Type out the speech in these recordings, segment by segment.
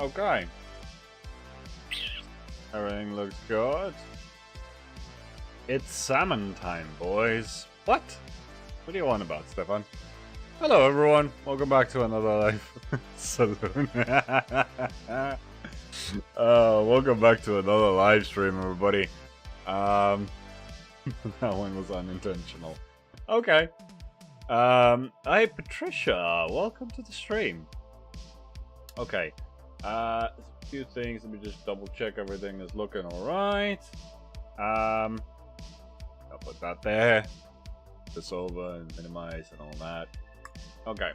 Okay. Everything looks good. It's salmon time, boys. What? What do you want about, Stefan? Hello, everyone. Welcome back to another live Saloon. Welcome back to another live stream, everybody. That one was unintentional. Okay. Hi, Patricia. Welcome to the stream. Okay. A few things. Let me just double check everything is looking alright. I'll put that there. This over and minimize and all that. Okay.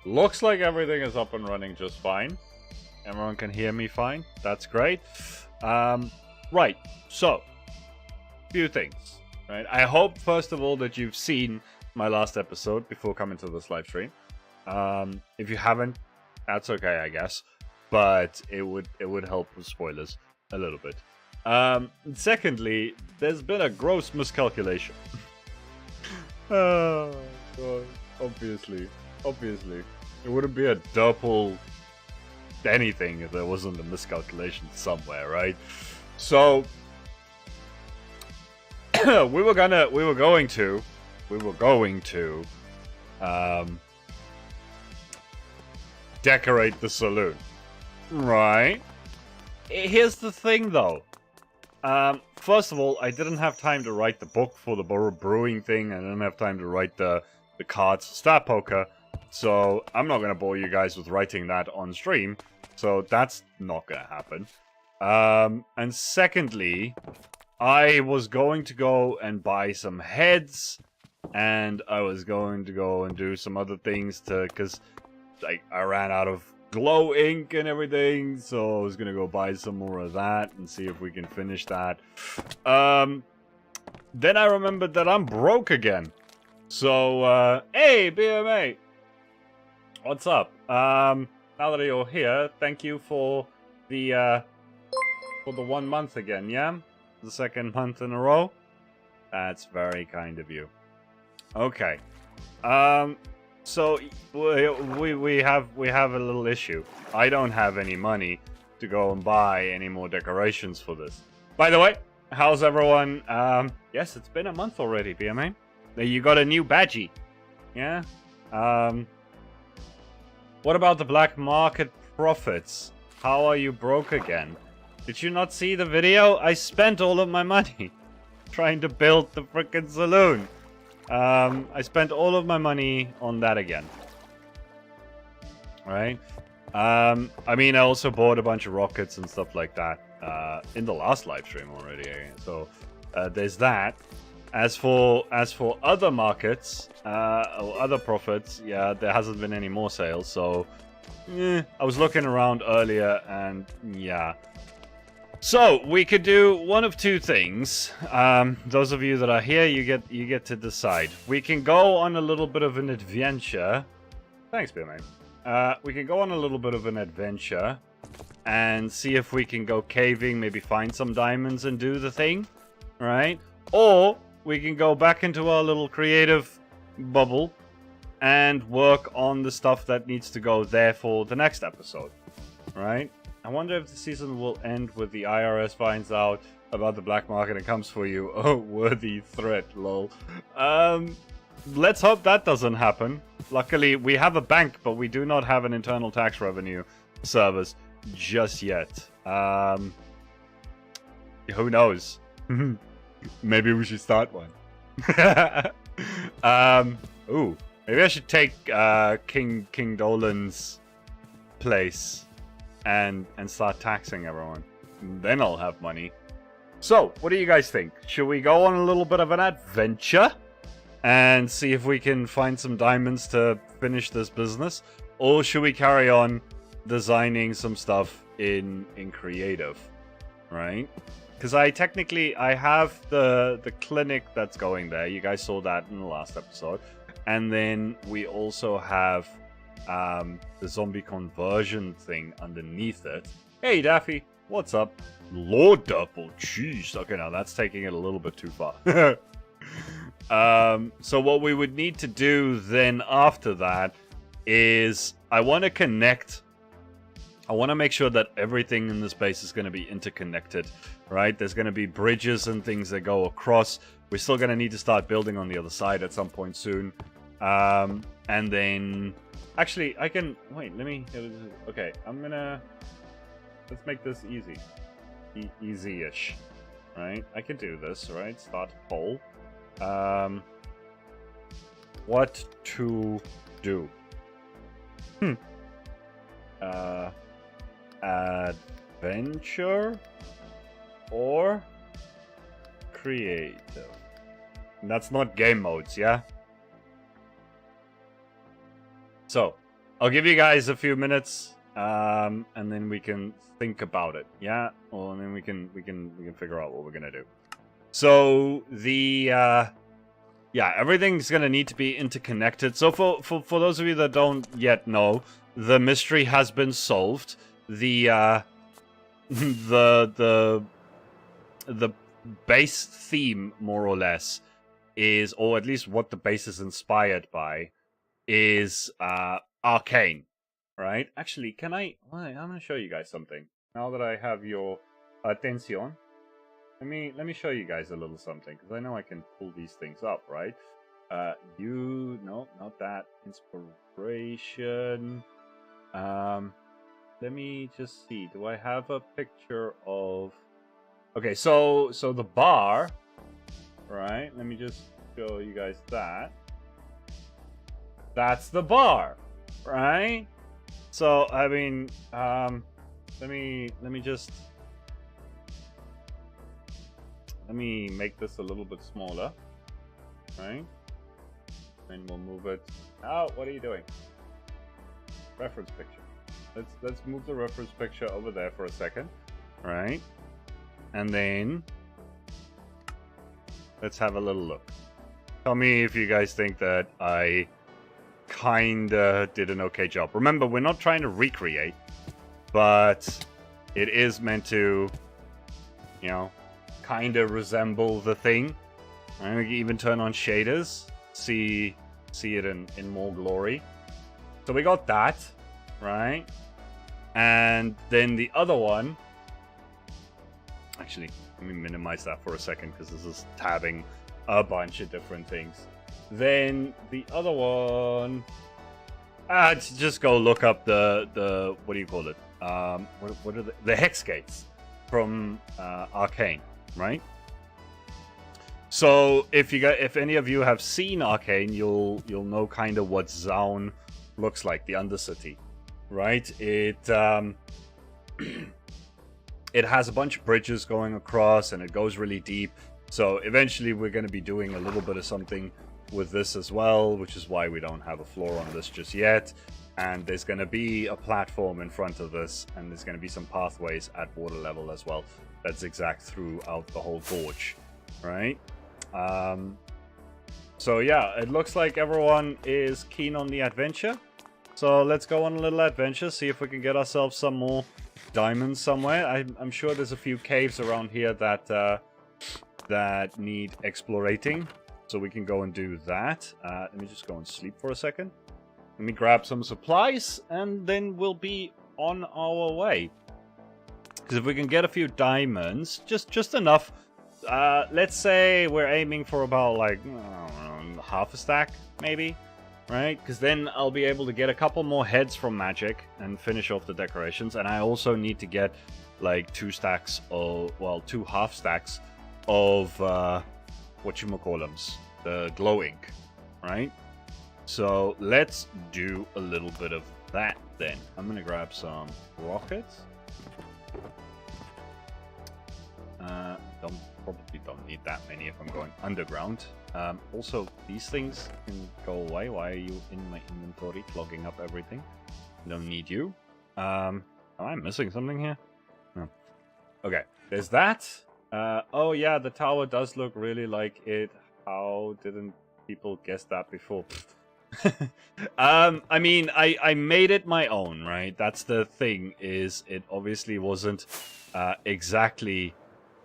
Looks like everything is up and running just fine. Everyone can hear me fine. That's great. Right. So, few things. Right. I hope first of all that you've seen my last episode before coming to this live stream. If you haven't, that's okay, I guess. But it would help with spoilers a little bit. Secondly, there's been a gross miscalculation. Oh god. Obviously. It wouldn't be a Derpol anything if there wasn't a miscalculation somewhere, right? So we were going to decorate the saloon. Right. Here's the thing though. First of all, I didn't have time to write the book for the brewing thing. I didn't have time to write the cards for Star Poker. So I'm not going to bore you guys with writing that on stream. So that's not going to happen. And secondly, I was going to go and buy some heads. And I was going to go and do some other things because I ran out of glow ink and everything, so I was gonna go buy some more of that and see if we can finish that. Then I remembered that I'm broke again. So, hey, BMA! What's up? Now that you're here, thank you for the 1 month again, yeah? The second month in a row? That's very kind of you. Okay. So we have a little issue. I don't have any money to go and buy any more decorations for this. By the way, how's everyone? Yes, it's been a month already, BMA. You got a new badgie. Yeah? What about the black market profits? How are you broke again? Did you not see the video? I spent all of my money trying to build the frickin' saloon. I spent all of my money on that again. Right? I mean, I also bought a bunch of rockets and stuff like that in the last live stream already. So there's that. As for other markets or other profits, yeah, there hasn't been any more sales. So I was looking around earlier, and yeah. So we could do one of two things. Those of you that are here, you get to decide. We can go on a little bit of an adventure. Thanks, BMA. We can go on a little bit of an adventure and see if we can go caving, maybe find some diamonds and do the thing, right? Or we can go back into our little creative bubble and work on the stuff that needs to go there for the next episode, right? I wonder if the season will end with the IRS finds out about the black market and comes for you. Oh, worthy threat, lol. Let's hope that doesn't happen. Luckily, we have a bank, but we do not have an internal tax revenue service just yet. Who knows? Maybe we should start one. Ooh, maybe I should take King Dewlan's place. And start taxing everyone. Then I'll have money. So, what do you guys think? Should we go on a little bit of an adventure and see if we can find some diamonds to finish this business? Or should we carry on designing some stuff in creative? Right? Because I have the clinic that's going there. You guys saw that in the last episode. And then we also have the zombie conversion thing underneath it. Hey, Daffy, what's up? Lord Derpol, jeez. Okay, now that's taking it a little bit too far. So what we would need to do then after that is I want to connect I want to make sure that everything in this base is going to be interconnected, right? There's going to be bridges and things that go across. We're still going to need to start building on the other side at some point soon. And then... Actually, I can... Wait, let me... Okay, I'm going to... Let's make this easy. Easy-ish. Right? I can do this, right? Start poll. What to do? Adventure or creative? And that's not game modes, yeah? So, I'll give you guys a few minutes, and then we can think about it, yeah? Well, and then we can figure out what we're gonna do. So the yeah, everything's gonna need to be interconnected. So for those of you that don't yet know, the mystery has been solved. The the base theme, more or less, is, or at least what the base is inspired by, is arcane, right? Actually, can I'm gonna show you guys something now that I have your attention. Let me show you guys a little something, because I know I can pull these things up, right? No, not that. Inspiration. Let me just see. Do I have a picture of... Okay, so the bar, right? Let me just show you guys that. That's the bar, right? So, I mean, let me just... Let me make this a little bit smaller, right? And we'll move it. Oh, what are you doing? Reference picture. Let's move the reference picture over there for a second, right? And then let's have a little look. Tell me if you guys think that I kinda did an okay job. Remember, we're not trying to recreate, but it is meant to, you know, kind of resemble the thing. And we can even turn on shaders, see it in more glory. So we got that, right? And then the other one, actually, let me minimize that for a second, because this is tabbing a bunch of different things. Then the other one, just go look up the what do you call it? What are the hex gates from Arcane, right? So if any of you have seen Arcane, you'll know kind of what Zaun looks like, the Undercity, right? It it has a bunch of bridges going across, and it goes really deep. So eventually we're going to be doing a little bit of something with this as well, which is why we don't have a floor on this just yet. And there's going to be a platform in front of this, and there's going to be some pathways at water level as well that zigzag throughout the whole gorge, right? So yeah, it looks like everyone is keen on the adventure. So let's go on a little adventure, see if we can get ourselves some more diamonds somewhere. I'm sure there's a few caves around here that that need explorating, so we can go and do that. Let me just go and sleep for a second. Let me grab some supplies, and then we'll be on our way. Because if we can get a few diamonds, just enough. Let's say we're aiming for about, like, I don't know, half a stack, maybe, right? Because then I'll be able to get a couple more heads from magic and finish off the decorations. And I also need to get, like, 2 stacks of, well, 2 half stacks of, whatchamacallums, the glow ink, right? So let's do a little bit of that then. I'm gonna grab some rockets. Probably don't need that many if I'm going underground. Also, these things can go away. Why are you in my inventory clogging up everything? Don't need you. Am I missing something here? No. Okay, there's that. Oh yeah, the tower does look really like it. How didn't people guess that before? I mean, I made it my own, right? That's the thing, is it obviously wasn't exactly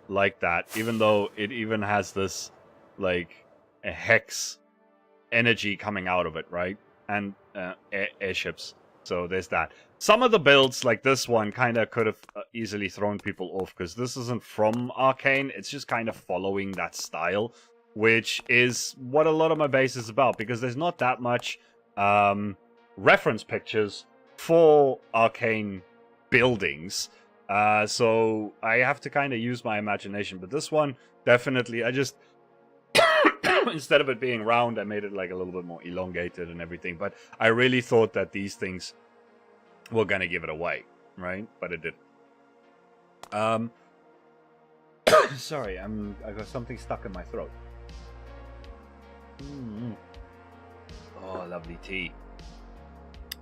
like that, even though it even has this, like, a hex energy coming out of it, right? And airships. So there's that. some of the builds, like this one, kind of could have easily thrown people off, because this isn't from Arcane. It's just kind of following that style, which is what a lot of my base is about, because there's not that much reference pictures for Arcane buildings. So I have to kind of use my imagination. But this one, definitely, I just... instead of it being round, I made it like a little bit more elongated and everything. But I really thought that these things were gonna give it away, right? But it didn't. Sorry, I got something stuck in my throat. Oh, lovely tea.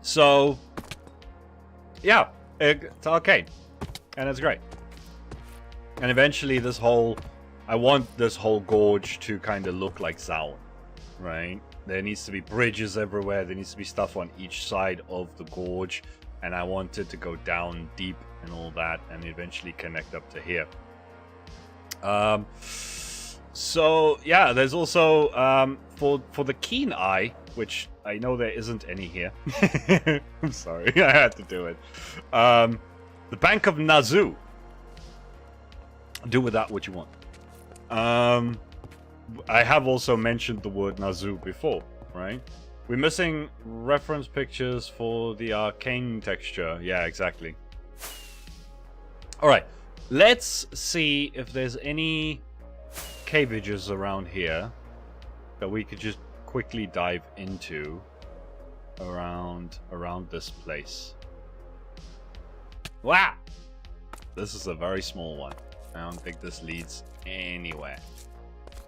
So, yeah, it's Arcane, and it's great. And eventually, I want this whole gorge to kind of look like Saloon, right? There needs to be bridges everywhere. There needs to be stuff on each side of the gorge. And I want it to go down deep and all that, and eventually connect up to here. So yeah, there's also for the keen eye, which I know there isn't any here. I'm sorry, I had to do it. The Bank of Nazu. Do with that what you want. I have also mentioned the word Nazu before, right? We're missing reference pictures for the Arcane texture. Yeah, exactly. Alright, let's see if there's any caveages around here that we could just quickly dive into around this place. Wow! This is a very small one. I don't think this leads anywhere.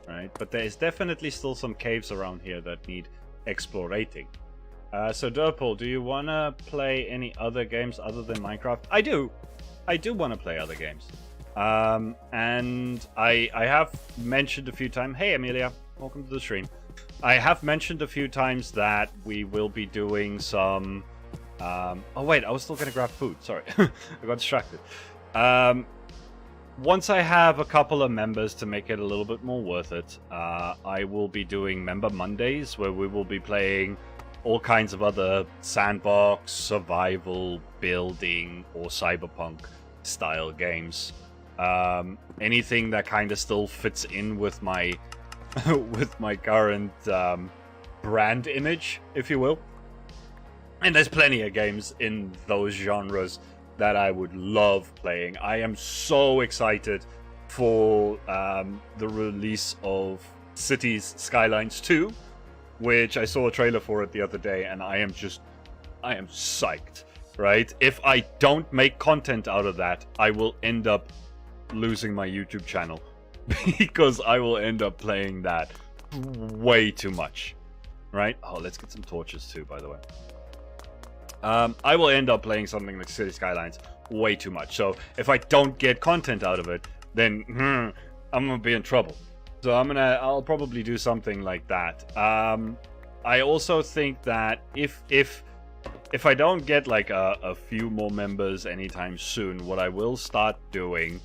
Right? But there is definitely still some caves around here that need explorating. So Derpol, do you want to play any other games other than Minecraft? I do want to play other games. And I have mentioned a few times, hey Amelia, welcome to the stream. I have mentioned a few times that we will be doing some oh wait, I was still gonna grab food, sorry. I got distracted. Once I have a couple of members to make it a little bit more worth it, I will be doing Member Mondays, where we will be playing all kinds of other sandbox, survival, building, or cyberpunk style games. Anything that kind of still fits in with my with my current brand image, if you will. And there's plenty of games in those genres that I would love playing. I am so excited for the release of Cities Skylines 2, which I saw a trailer for it the other day, and I am psyched, right? If I don't make content out of that, I will end up losing my YouTube channel because I will end up playing that way too much, right? Oh, let's get some torches too, by the way. I will end up playing something like City Skylines way too much. So if I don't get content out of it, then I'm gonna be in trouble. So I'll probably do something like that. I also think that if I don't get like a few more members anytime soon, what I will start doing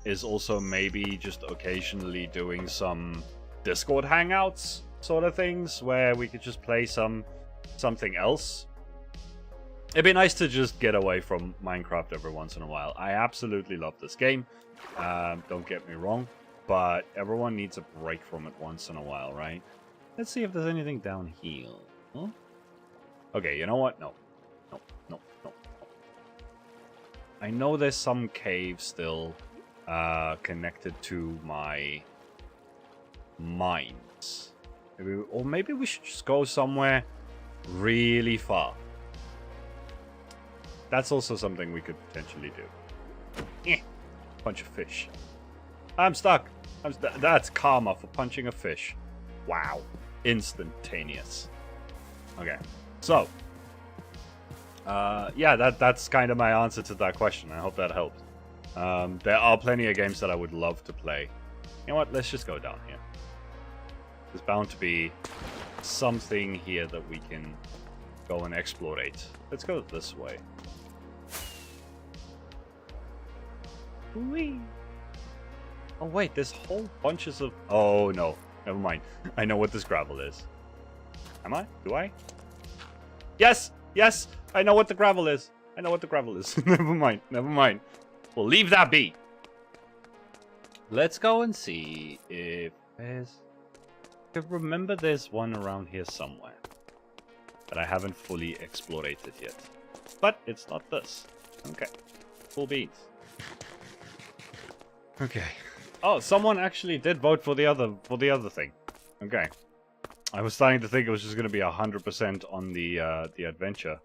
is also maybe just occasionally doing some Discord hangouts sort of things where we could just play something else. It'd be nice to just get away from Minecraft every once in a while. I absolutely love this game. Don't get me wrong. But everyone needs a break from it once in a while, right? Let's see if there's anything down here. Huh? Okay, you know what? No. No. I know there's some cave still connected to my mines. Maybe we should just go somewhere really far. That's also something we could potentially do. Punch a fish. I'm stuck. That's karma for punching a fish. Wow. Instantaneous. Okay. So. Yeah, that's kind of my answer to that question. I hope that helped. There are plenty of games that I would love to play. You know what? Let's just go down here. There's bound to be something here that we can go and explorate. Let's go this way. Whee! Oh wait, there's whole bunches of... Oh no, never mind. I know what this gravel is. Am I? Do I? Yes! Yes, I know what the gravel is. I know what the gravel is. Never mind. Never mind. We'll leave that be. Let's go and see if there's... I remember there's one around here somewhere that I haven't fully explorated yet. But it's not this. Okay. Cool beans. Okay. Oh, someone actually did vote for the other thing. Okay. I was starting to think it was just going to be 100% on the adventure.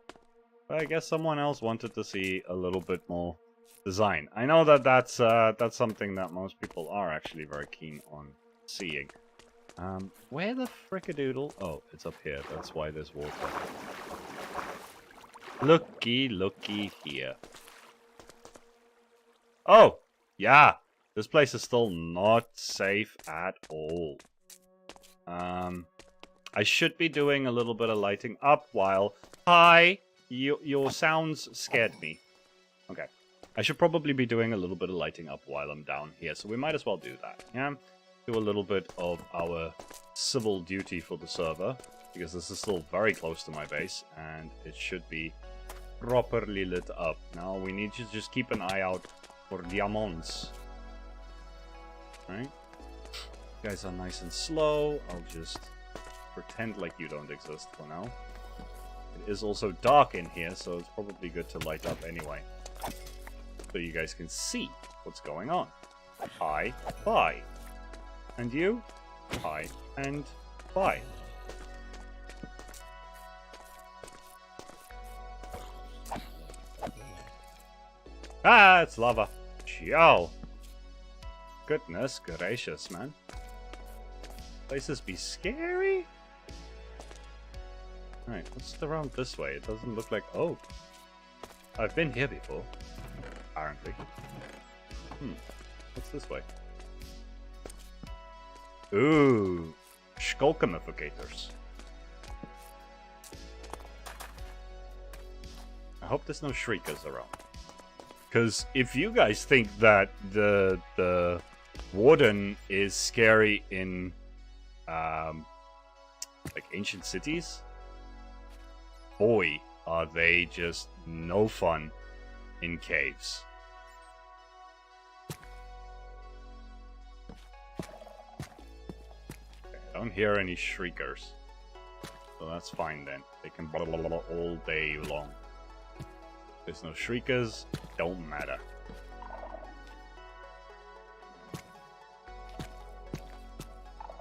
But I guess someone else wanted to see a little bit more design. I know that that's something that most people are actually very keen on seeing. Where the frickadoodle? Oh, it's up here. That's why there's water. Looky here. Oh, yeah. This place is still not safe at all. I should be doing a little bit of lighting up while... Hi! Your sounds scared me. Okay. I should probably be doing a little bit of lighting up while I'm down here, so we might as well do that, yeah? Do a little bit of our civil duty for the server, because this is still very close to my base, and it should be properly lit up. Now, we need to just keep an eye out for diamonds. Right? You guys are nice and slow. I'll just pretend like you don't exist for now. It is also dark in here, so it's probably good to light up anyway. So you guys can see what's going on. Hi, bye. And you? Hi, and bye. Ah, it's lava. Yo. Goodness gracious, man. Places be scary? Alright, what's around this way? It doesn't look like... Oh. I've been here before. Apparently. What's this way? Ooh. Skulkamificators. I hope there's no shriekers around. Because if you guys think that the warden is scary in like ancient cities, boy, are they just no fun in caves. Okay, I don't hear any shriekers, so that's fine then. They can blah blah blah all day long. There's no shriekers, don't matter.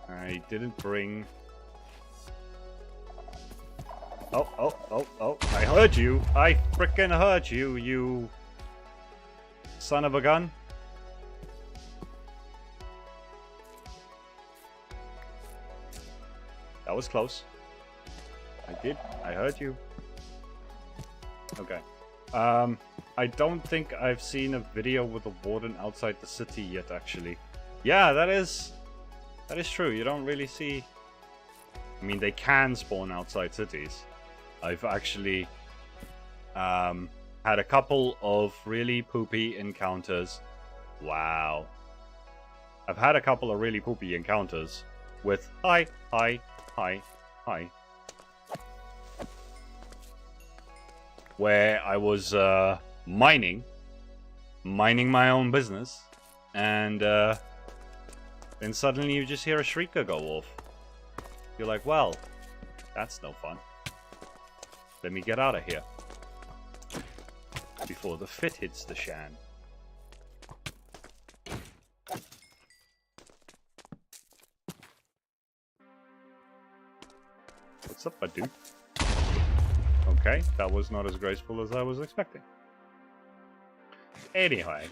I didn't bring... Oh, I heard you. I frickin' heard you, you son of a gun. That was close. I heard you. Okay. I don't think I've seen a video with a warden outside the city yet, actually. Yeah, that is true. You don't really see... I mean, they can spawn outside cities. I've actually had a couple of really poopy encounters. Wow. I've had a couple of really poopy encounters with hi. Where I was mining my own business, and then suddenly you just hear a shrieker go off. You're like, well, that's no fun. Let me get out of here before the fit hits the shan. What's up, Badu? Okay, that was not as graceful as I was expecting. Anyway,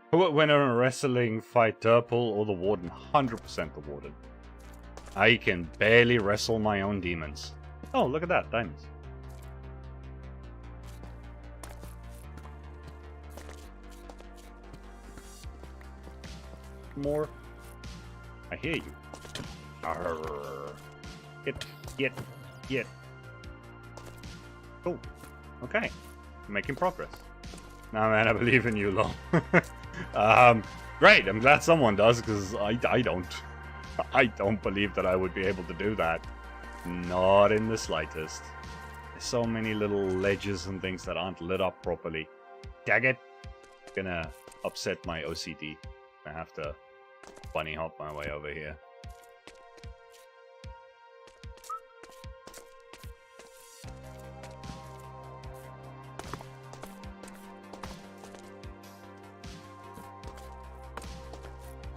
when I'm wrestling, fight Derpol or the Warden, 100% the Warden. I can barely wrestle my own demons. Oh, look at that, diamonds. More. I hear you. Arrgh. Get. Cool. Okay. Making progress. Nah, man, I believe in you, lol. Great. I'm glad someone does, because I don't. I don't believe that I would be able to do that. Not in the slightest. There's so many little ledges and things that aren't lit up properly. Dag it! Gonna upset my OCD. I have to bunny hop my way over here.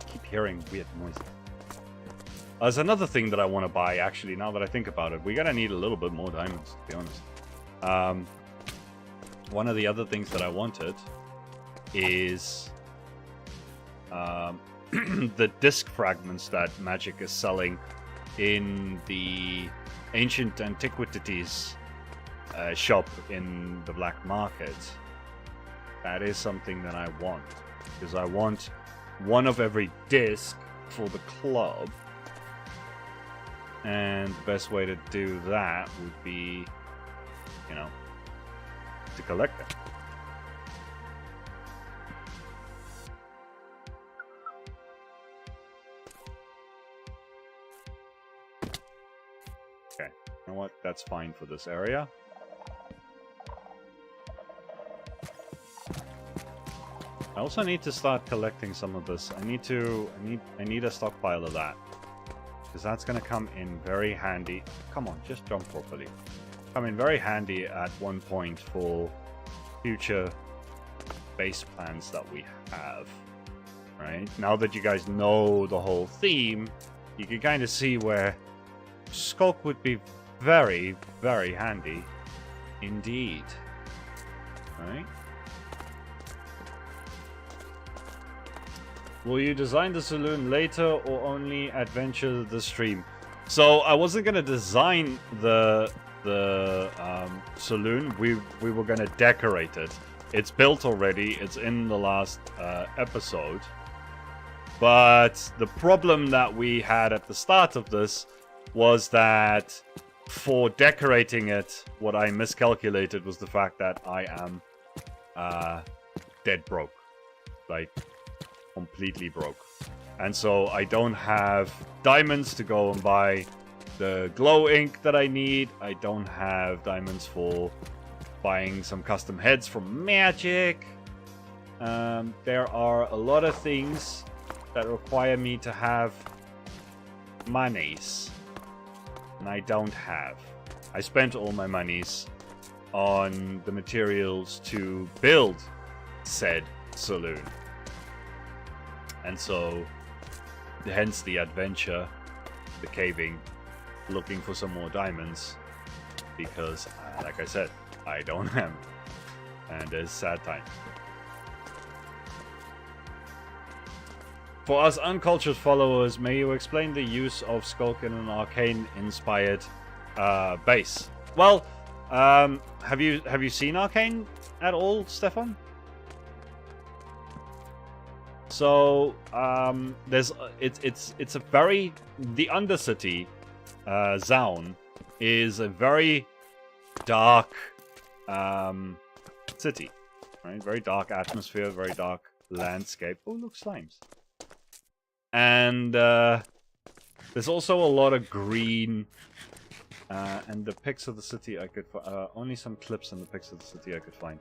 Keep hearing weird noises. There's another thing that I want to buy, actually, now that I think about it. We're gonna need a little bit more diamonds, to be honest. One of the other things that I wanted is the disc fragments that Magic is selling in the Ancient Antiquities shop in the black market. That is something that I want, because I want one of every disc for the club, and the best way to do that would be, you know, to collect them. Okay, you know what? That's fine for this area. I also need to start collecting some of this. I need a stockpile of that, because that's going to come in very handy. Come on, just jump properly. Come in very handy at one point for future base plans that we have. Right? Now that you guys know the whole theme, you can kind of see where Skulk would be very, very handy indeed. Right? Will you design the saloon later or only adventure the stream? So I wasn't gonna design the saloon. We were gonna decorate it. It's built already. It's in the last episode. But the problem that we had at the start of this was that for decorating it, what I miscalculated was the fact that I am dead broke. Like, completely broke. And so I don't have diamonds to go and buy the glow ink that I need. I don't have diamonds for buying some custom heads from Magic. There are a lot of things that require me to have monies, and I don't have. I spent all my monies on the materials to build said saloon. And so, hence the adventure, the caving, looking for some more diamonds, because, like I said, I don't have them. And it's sad time. For us uncultured followers, may you explain the use of Skulk in an arcane-inspired base? Well, have you seen Arcane at all, Stefan? So it's a very, the Undercity zone is a very dark city, right? Very dark atmosphere, very dark landscape. Oh, look, slimes. And there's also a lot of green. And the pics of the city I could only some clips in the pics of the city I could find.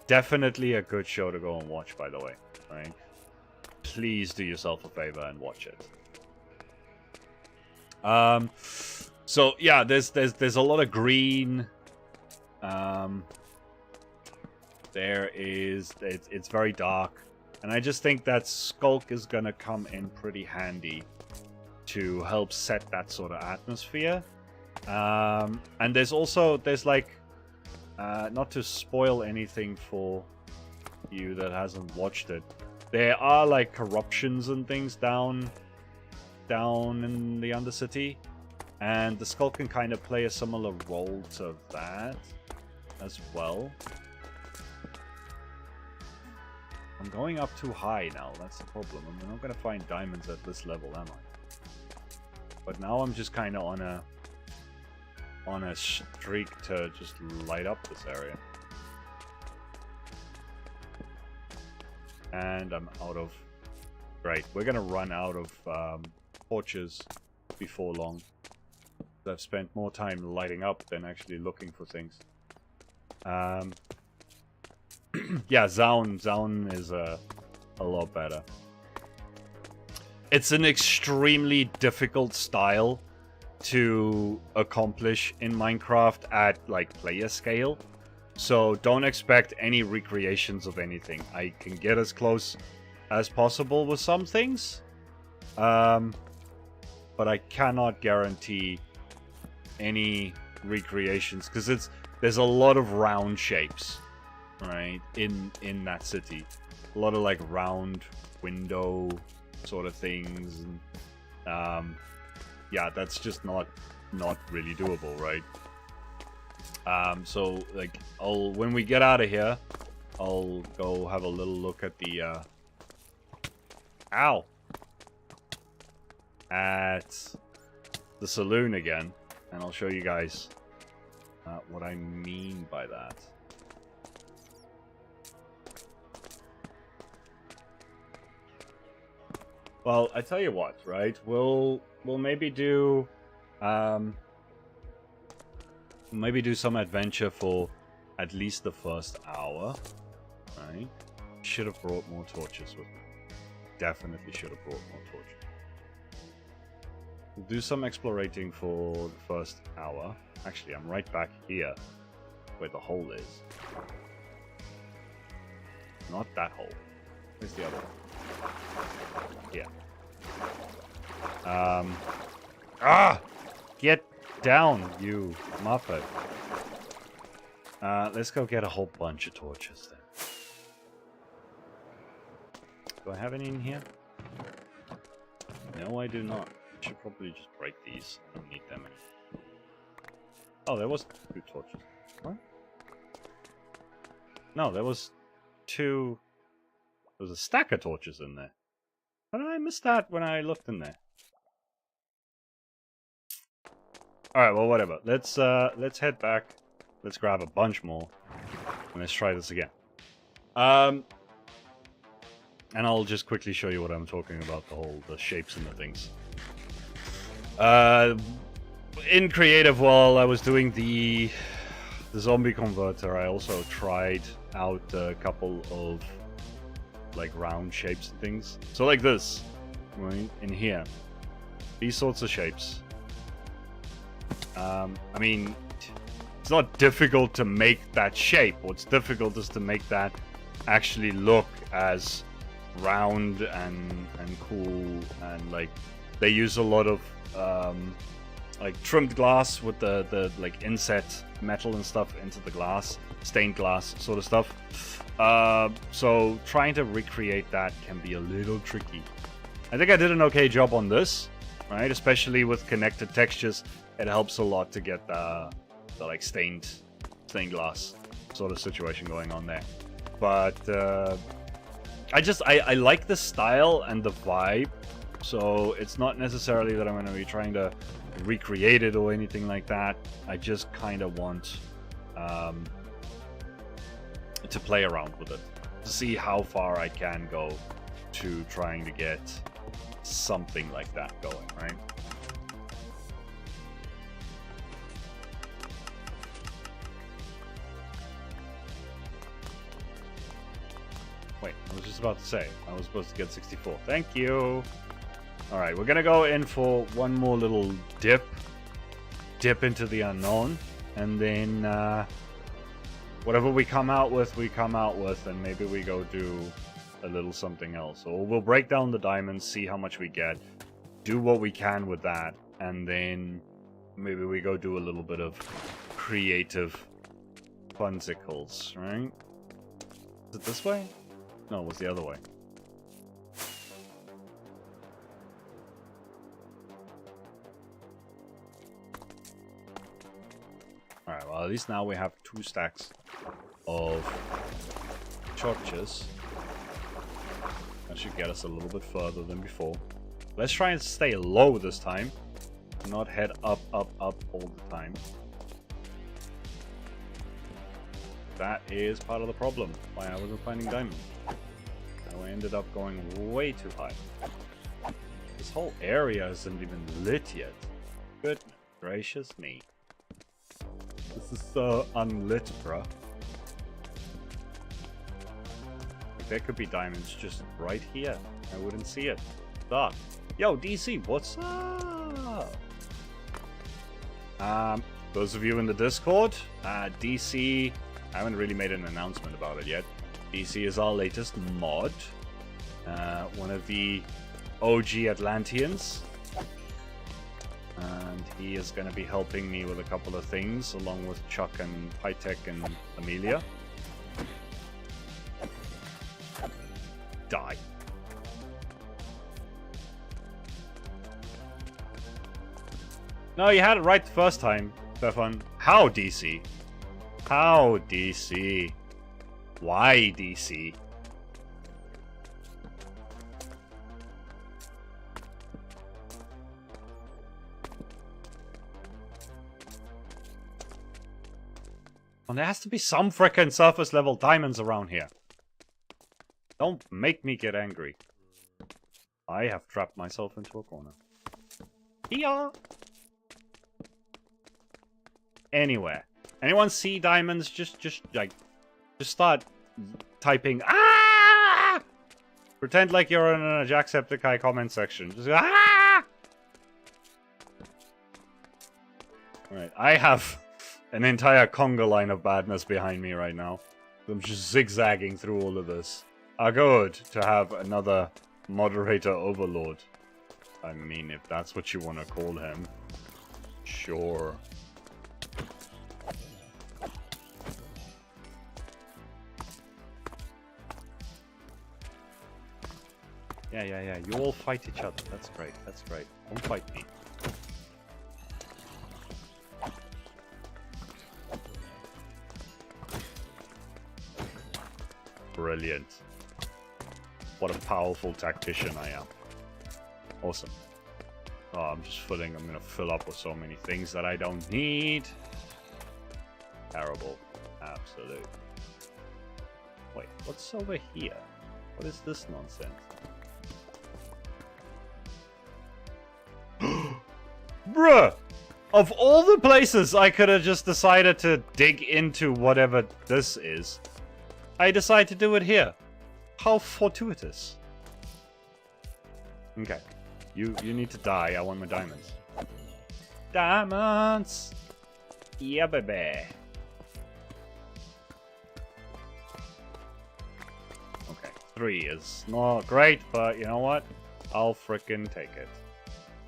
Definitely a good show to go and watch, by the way. Right? Please do yourself a favor and watch it. So yeah, there's a lot of green. It's very dark, and I just think that Skulk is gonna come in pretty handy to help set that sort of atmosphere. And there's like, not to spoil anything for you that hasn't watched it, there are like corruptions and things down in the Undercity, and the Skulk can kind of play a similar role to that as well. I'm going up too high now, that's the problem. I'm not going to find diamonds at this level, am I? But now I'm just kind of on a streak to just light up this area. And I'm out of... Right, we're gonna run out of torches before long. I've spent more time lighting up than actually looking for things. Yeah, Zaun is a lot better. It's an extremely difficult style to accomplish in Minecraft at like player scale. So don't expect any recreations of anything. I can get as close as possible with some things. But I cannot guarantee any recreations because there's a lot of round shapes, right, in that city. A lot of like round window sort of things, and yeah, that's just not really doable, right? So like when we get out of here, I'll go have a little look at the at the saloon again, and I'll show you guys what I mean by that. Well, I tell you what, right? We'll maybe do some adventure for at least the first hour, right? Should have brought more torches with me. Definitely should have brought more torches. We'll do some explorating for the first hour. Actually, I'm right back here where the hole is. Not that hole. Where's the other one? Here. Get down, you muppet. Let's go get a whole bunch of torches then. Do I have any in here? No, I do not. I should probably just break these. I don't need them anymore. Oh, there was 2 torches. What? No, there was 2... There was a stack of torches in there. How did I miss that when I looked in there? Alright, well, whatever. Let's head back. Let's grab a bunch more. And let's try this again. And I'll just quickly show you what I'm talking about, the shapes and the things. In creative, while I was doing the zombie converter, I also tried out a couple of like round shapes and things. So like this, right, in here. These sorts of shapes. I mean, it's not difficult to make that shape. What's difficult is to make that actually look as round and cool, and like they use a lot of like trimmed glass with the like inset metal and stuff into the glass, stained glass sort of stuff. So trying to recreate that can be a little tricky. I think I did an okay job on this, right? Especially with connected textures, it helps a lot to get the like stained glass sort of situation going on there. But I like the style and the vibe, so it's not necessarily that I'm going to be trying to recreate it or anything like that. I just kind of want to play around with it, to see how far I can go to trying to get something like that going, right? Wait, I was just about to say, I was supposed to get 64. Thank you! Alright, we're gonna go in for one more little dip into the unknown, and then whatever we come out with, and maybe we go do a little something else. Or we'll break down the diamonds, see how much we get, do what we can with that, and then maybe we go do a little bit of creative funsickles, right? Is it this way? No, it was the other way. Alright, well at least now we have 2 stacks of torches. That should get us a little bit further than before. Let's try and stay low this time. Not head up all the time. That is part of the problem, why I wasn't finding diamonds. I ended up going way too high. This whole area isn't even lit yet. Goodness. gracious me. This is so unlit, bruh. Like, there could be diamonds just right here. I wouldn't see it. Dark. Yo, DC, what's up? Those of you in the Discord, DC, I haven't really made an announcement about it yet. DC is our latest mod. One of the OG Atlanteans. And he is going to be helping me with a couple of things, along with Chuck and Hightech and Amelia. Die. No, you had it right the first time, Stefan. How, DC? How, DC? Why, DC? Well, there has to be some frickin' surface level diamonds around here. Don't make me get angry. I have trapped myself into a corner. Yeah. Anywhere. Anyone see diamonds? Just start typing. Ah! Pretend like you're in a Jacksepticeye comment section. Just ah! Alright, I have an entire conga line of badness behind me right now. I'm just zigzagging through all of this. Good to have another moderator overlord. I mean, if that's what you want to call him. Sure. Yeah. You all fight each other. That's great. That's great. Don't fight me. Brilliant. What a powerful tactician I am. Awesome. Oh, I'm gonna fill up with so many things that I don't need. Terrible. Absolute. Wait, what's over here? What is this nonsense? Bruh! Of all the places I could have just decided to dig into whatever this is, I decide to do it here. How fortuitous. Okay. You need to die. I want my diamonds. Diamonds! Yeah, baby. Okay. 3 is not great, but you know what? I'll frickin' take it.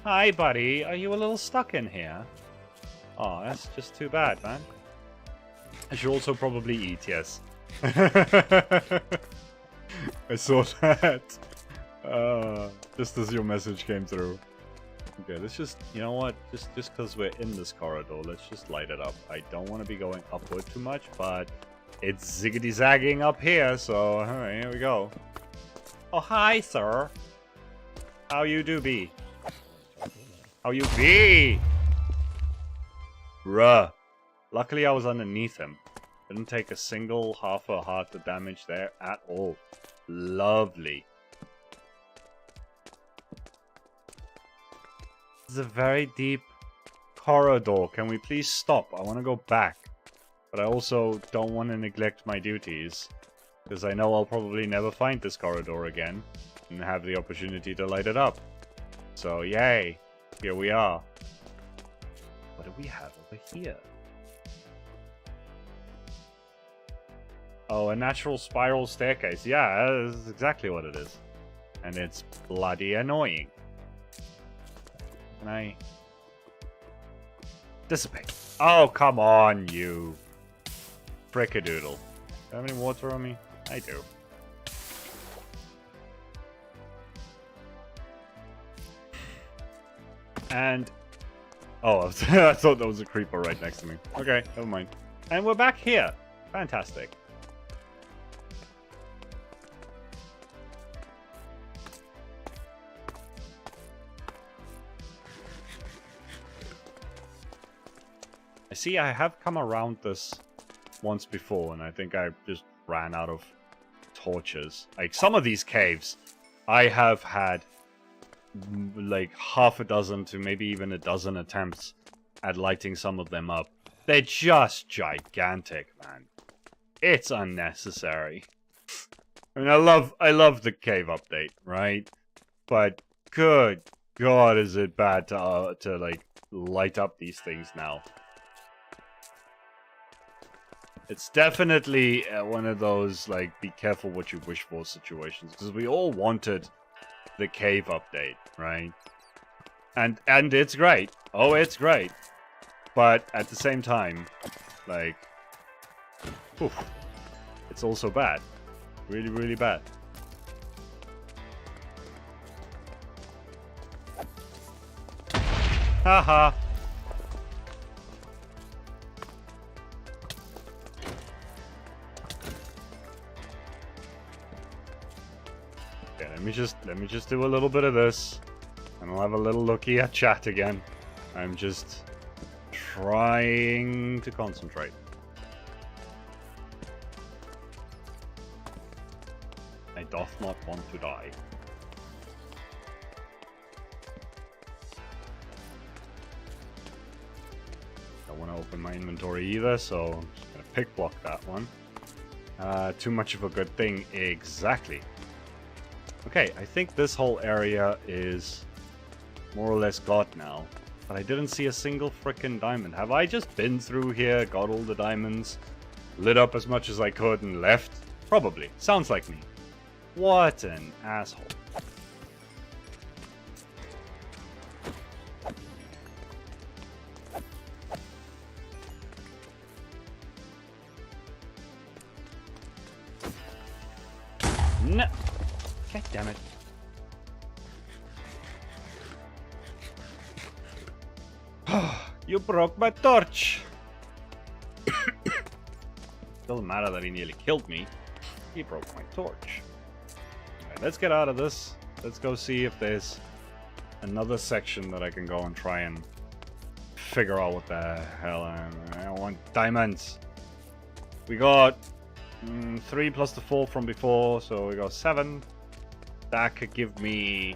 Hi, buddy. Are you a little stuck in here? Oh, that's just too bad, man. I should also probably eat, yes. I saw that. Just as your message came through. Okay, let's just, you know what? Just because we're in this corridor, let's just light it up. I don't want to be going upward too much, but it's ziggity-zagging up here, so alright, here we go. Oh, hi, sir. How you do be? How you be? Bruh. Luckily I was underneath him. Didn't take a single half a heart of damage there at all. Lovely. This is a very deep corridor. Can we please stop? I want to go back. But I also don't want to neglect my duties. Because I know I'll probably never find this corridor again. And have the opportunity to light it up. So, yay. Here we are. What do we have over here? Oh, a natural spiral staircase. Yeah, that's exactly what it is. And it's bloody annoying. Can I... dissipate? Oh, come on, you... frickadoodle. Do I have any water on me? I do. And... oh, I thought there was a creeper right next to me. Okay, never mind. And we're back here. Fantastic. I see I have come around this once before, and I think I just ran out of torches. Like, some of these caves, I have had like half a dozen to maybe even a dozen attempts at lighting some of them up. They're just gigantic, man. It's unnecessary. I mean, I love the cave update, right? But good God, is it bad to like light up these things now? It's definitely one of those like be careful what you wish for situations, because we all wanted the cave update, right? And it's great. Oh, it's great. But at the same time, like, oof, it's also bad. Really, really bad. Haha. Okay, let me just do a little bit of this, and I'll have a little looky at chat again. I'm just trying to concentrate. I doth not want to die. Don't want to open my inventory either, so I'm just gonna pick block that one. Too much of a good thing, exactly. Okay, I think this whole area is more or less got now. But I didn't see a single frickin' diamond. Have I just been through here, got all the diamonds, lit up as much as I could, and left? Probably. Sounds like me. What an asshole. No. God damn it. You broke my torch. Doesn't matter that he nearly killed me. He broke my torch. Alright, let's get out of this. Let's go see if there's another section that I can go and try and figure out what the hell I want. Diamonds. We got 3 plus the 4 from before, so we got 7. That could give me...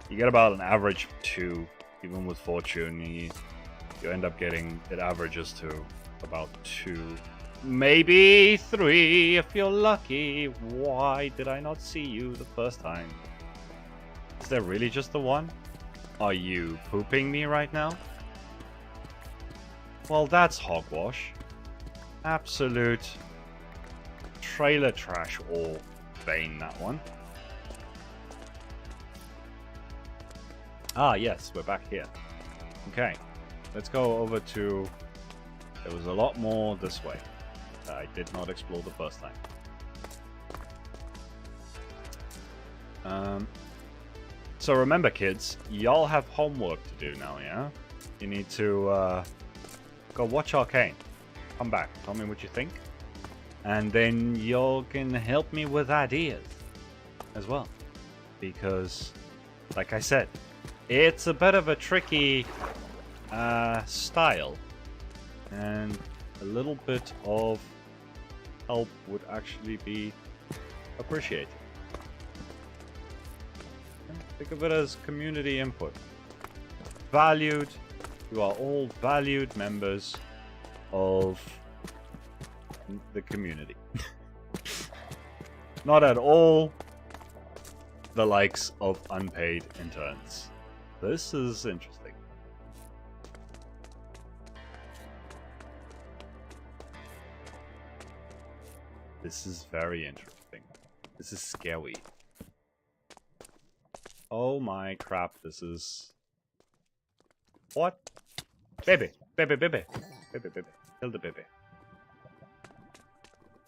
You get about an average of 2. Even with fortune, you end up getting... It averages to about 2. Maybe 3 if you're lucky. Why did I not see you the first time? Is there really just the one? Are you pooping me right now? Well, that's hogwash. Absolute trailer trash or bane, that one. Ah, yes, we're back here. Okay, let's go over to... There was a lot more this way that I did not explore the first time. So remember, kids, y'all have homework to do now, yeah? You need to go watch Arcane. Come back, tell me what you think. And then you can help me with ideas as well. Because, like I said, it's a bit of a tricky style. And a little bit of help would actually be appreciated. Think of it as community input. Valued. You are all valued members of the community. Not at all the likes of unpaid interns. This is interesting. This is very interesting. This is scary. Oh my crap, this is... What? Baby! Baby, baby! Baby, baby. Kill the baby.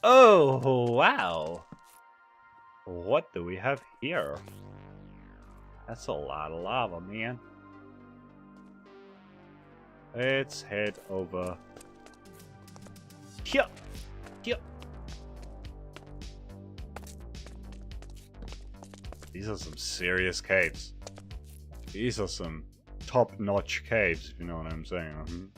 Oh, wow! What do we have here? That's a lot of lava, man. Let's head over here. Here. These are some serious caves. These are some top-notch caves, if you know what I'm saying.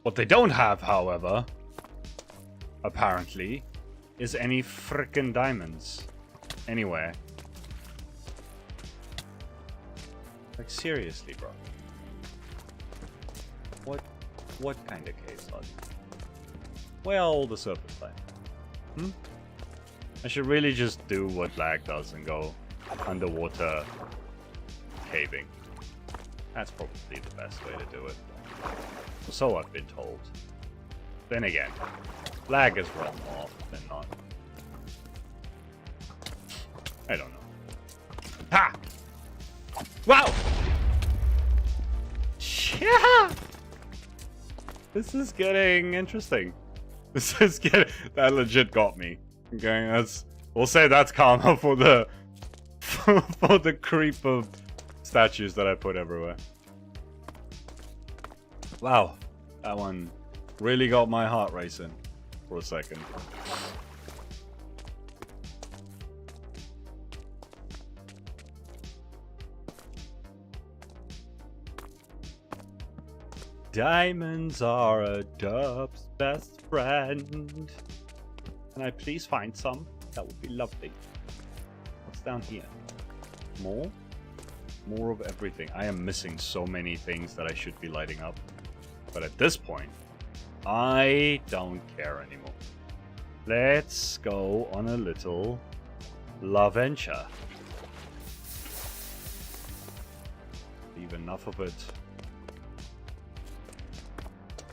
What they don't have, however, apparently, is any frickin' diamonds anywhere. Like, seriously, bro. What kind of case are these? Where are all the surface diamonds? I should really just do what lag does and go underwater caving. That's probably the best way to do it. So I've been told. Then again, lag is wrong more often than not. I don't know. Ha! Wow! Yeah! This is getting interesting. This is getting... That legit got me. Okay, that's... We'll say that's karma for the... for the creep of statues that I put everywhere. Wow. That one really got my heart racing for a second. Diamonds are a derp's best friend. Can I please find some? That would be lovely. What's down here? More? More of everything. I am missing so many things that I should be lighting up. But at this point, I don't care anymore. Let's go on a little LaVenture. Leave enough of it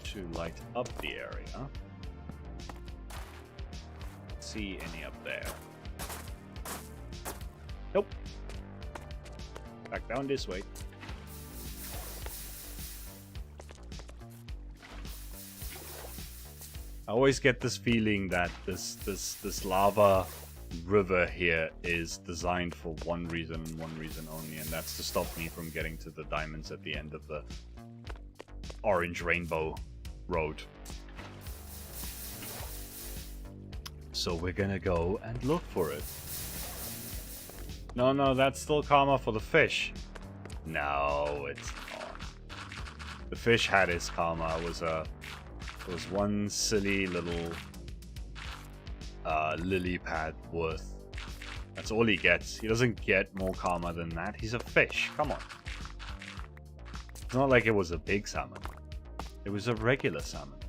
to light up the area. See any up there? Nope. Back down this way. I always get this feeling that this lava river here is designed for one reason and one reason only, and that's to stop me from getting to the diamonds at the end of the orange rainbow road. So we're gonna go and look for it. No, that's still karma for the fish. No, it's not. The fish had his karma. It was one silly little lily pad worth. That's all he gets. He doesn't get more karma than that. He's a fish. Come on. It's not like it was a big salmon. It was a regular salmon.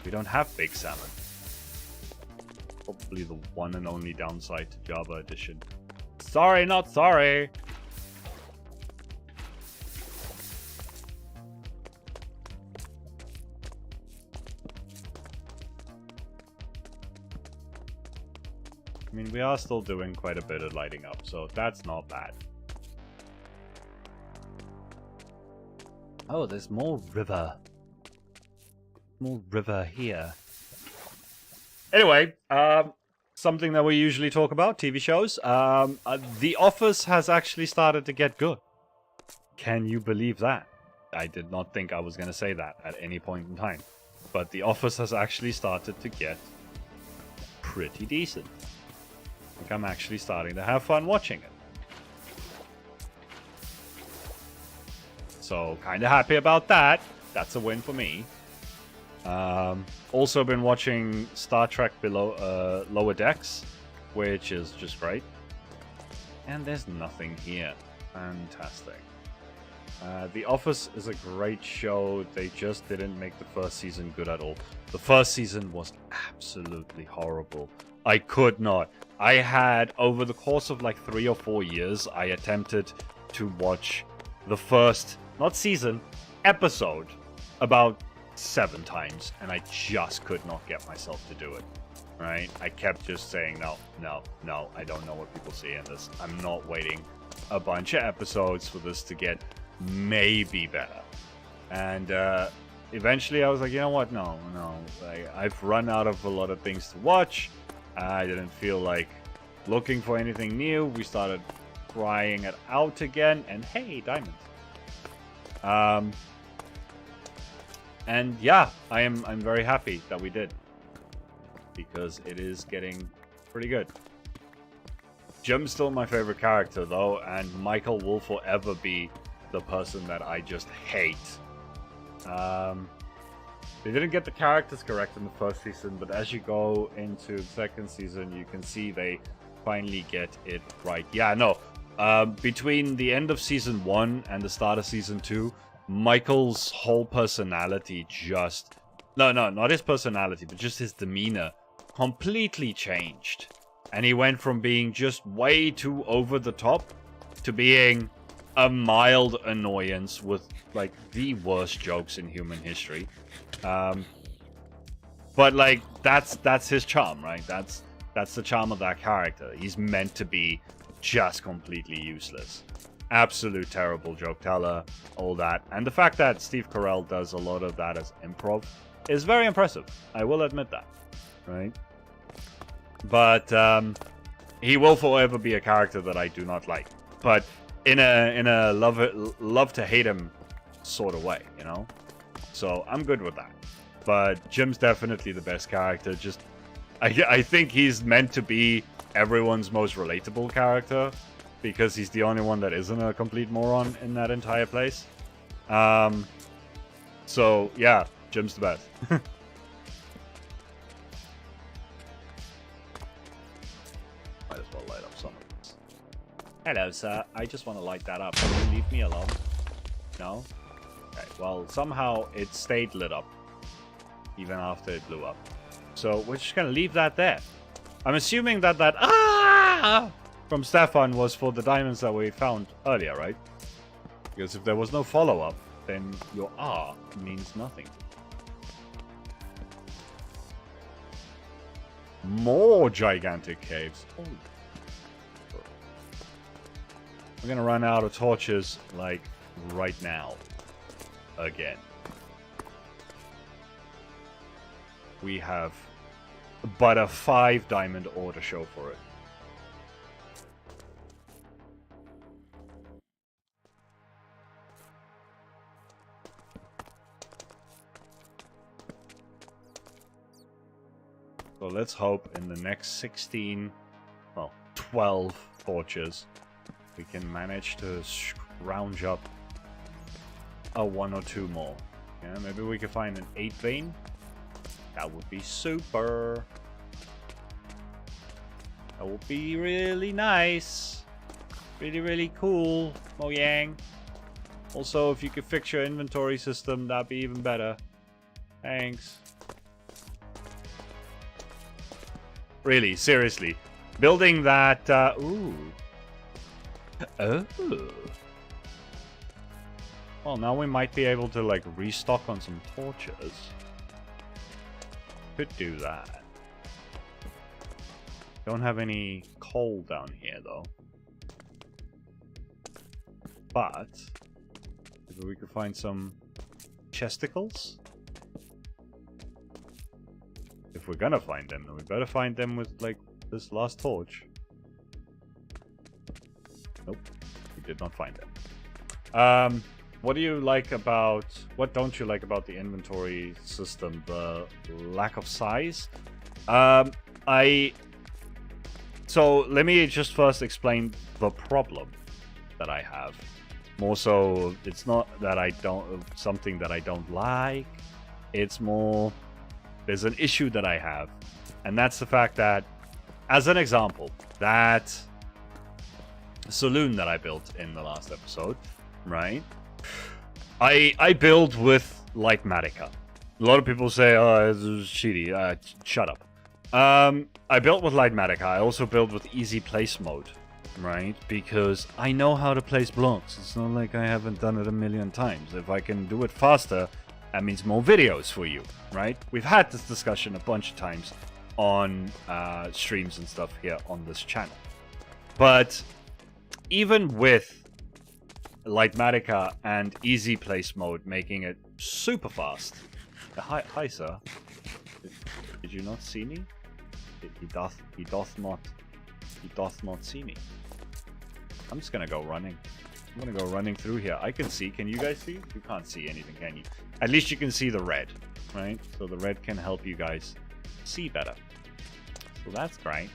We don't have big salmon. Probably the one and only downside to Java Edition. Sorry, not sorry. I mean, we are still doing quite a bit of lighting up, so that's not bad. Oh, there's more river. More river here. Anyway, something that we usually talk about, TV shows. The Office has actually started to get good. Can you believe that? I did not think I was going to say that at any point in time. But The Office has actually started to get pretty decent. I think I'm actually starting to have fun watching it. So, kind of happy about that. That's a win for me. Also been watching Star Trek Lower Decks, which is just great. And there's nothing here. Fantastic. The Office is a great show. They just didn't make the first season good at all. The first season was absolutely horrible. I could not. I had, over the course of like 3 or 4 years, I attempted to watch the first, not season, episode about 7 times, and I just could not get myself to do it. Right? I kept just saying, no, I don't know what people see in this. I'm not waiting a bunch of episodes for this to get maybe better. And eventually I was like, you know what? No. I've run out of a lot of things to watch. I didn't feel like looking for anything new. We started trying it out again, and hey, diamonds. And yeah, I'm very happy that we did, because it is getting pretty good. Jim's still my favorite character though, and Michael will forever be the person that I just hate. They didn't get the characters correct in the first season, but as you go into the second season, you can see they finally get it right. Yeah, no. Between the end of season 1 and the start of season 2, Michael's whole personality just... No, not his personality, but just his demeanor completely changed. And he went from being just way too over the top to being a mild annoyance with, like, the worst jokes in human history. But, like, that's his charm, right? That's the charm of that character. He's meant to be just completely useless. Absolute terrible joke teller, all that. And the fact that Steve Carell does a lot of that as improv is very impressive. I will admit that, right? But he will forever be a character that I do not like. But in a love to hate him sort of way, you know? So I'm good with that. But Jim's definitely the best character. Just I think he's meant to be everyone's most relatable character because he's the only one that isn't a complete moron in that entire place. So yeah, Jim's the best. Might as well light up some of this. Hello, sir. I just want to light that up. Can you leave me alone? No? Okay, well, somehow it stayed lit up even after it blew up. So we're just gonna leave that there. I'm assuming that from Stefan was for the diamonds that we found earlier, right? Because if there was no follow-up, then your means nothing. More gigantic caves. Holy. We're gonna run out of torches, like, right now. Again. We have but a 5 diamond ore to show for it. So let's hope in the next 12 torches we can manage to scrounge up a 1 or 2 more. Yeah, maybe we can find an 8 vein. That would be super. That would be really nice. Really, really cool, Mojang. Also, if you could fix your inventory system, that'd be even better. Thanks. Really, seriously. Building that, ooh. Oh. Well, now we might be able to, like, restock on some torches. Could do that. Don't have any coal down here, though. But maybe we could find some chesticles. If we're gonna find them, then we better find them with, like, this last torch. Nope, we did not find them. What do you like about... What don't you like about the inventory system? The lack of size? So, let me just first explain the problem that I have. More so, it's not that I don't... something that I don't like. It's more... There's an issue that I have. And that's the fact that, as an example, that saloon that I built in the last episode, right? I build with Lightmatica. A lot of people say, oh, it's cheaty. Shut up. I built with Lightmatica. I also build with easy place mode, right? Because I know how to place blocks. It's not like I haven't done it a million times. If I can do it faster, that means more videos for you, right? We've had this discussion a bunch of times on streams and stuff here on this channel. But even with Lightmatica and easy place mode making it super fast. Hi sir. Did you not see me? He doth not see me. I'm just gonna go running. I'm gonna go running through here. I can see. Can you guys see? You can't see anything, can you? At least you can see the red, right? So the red can help you guys see better. So that's great.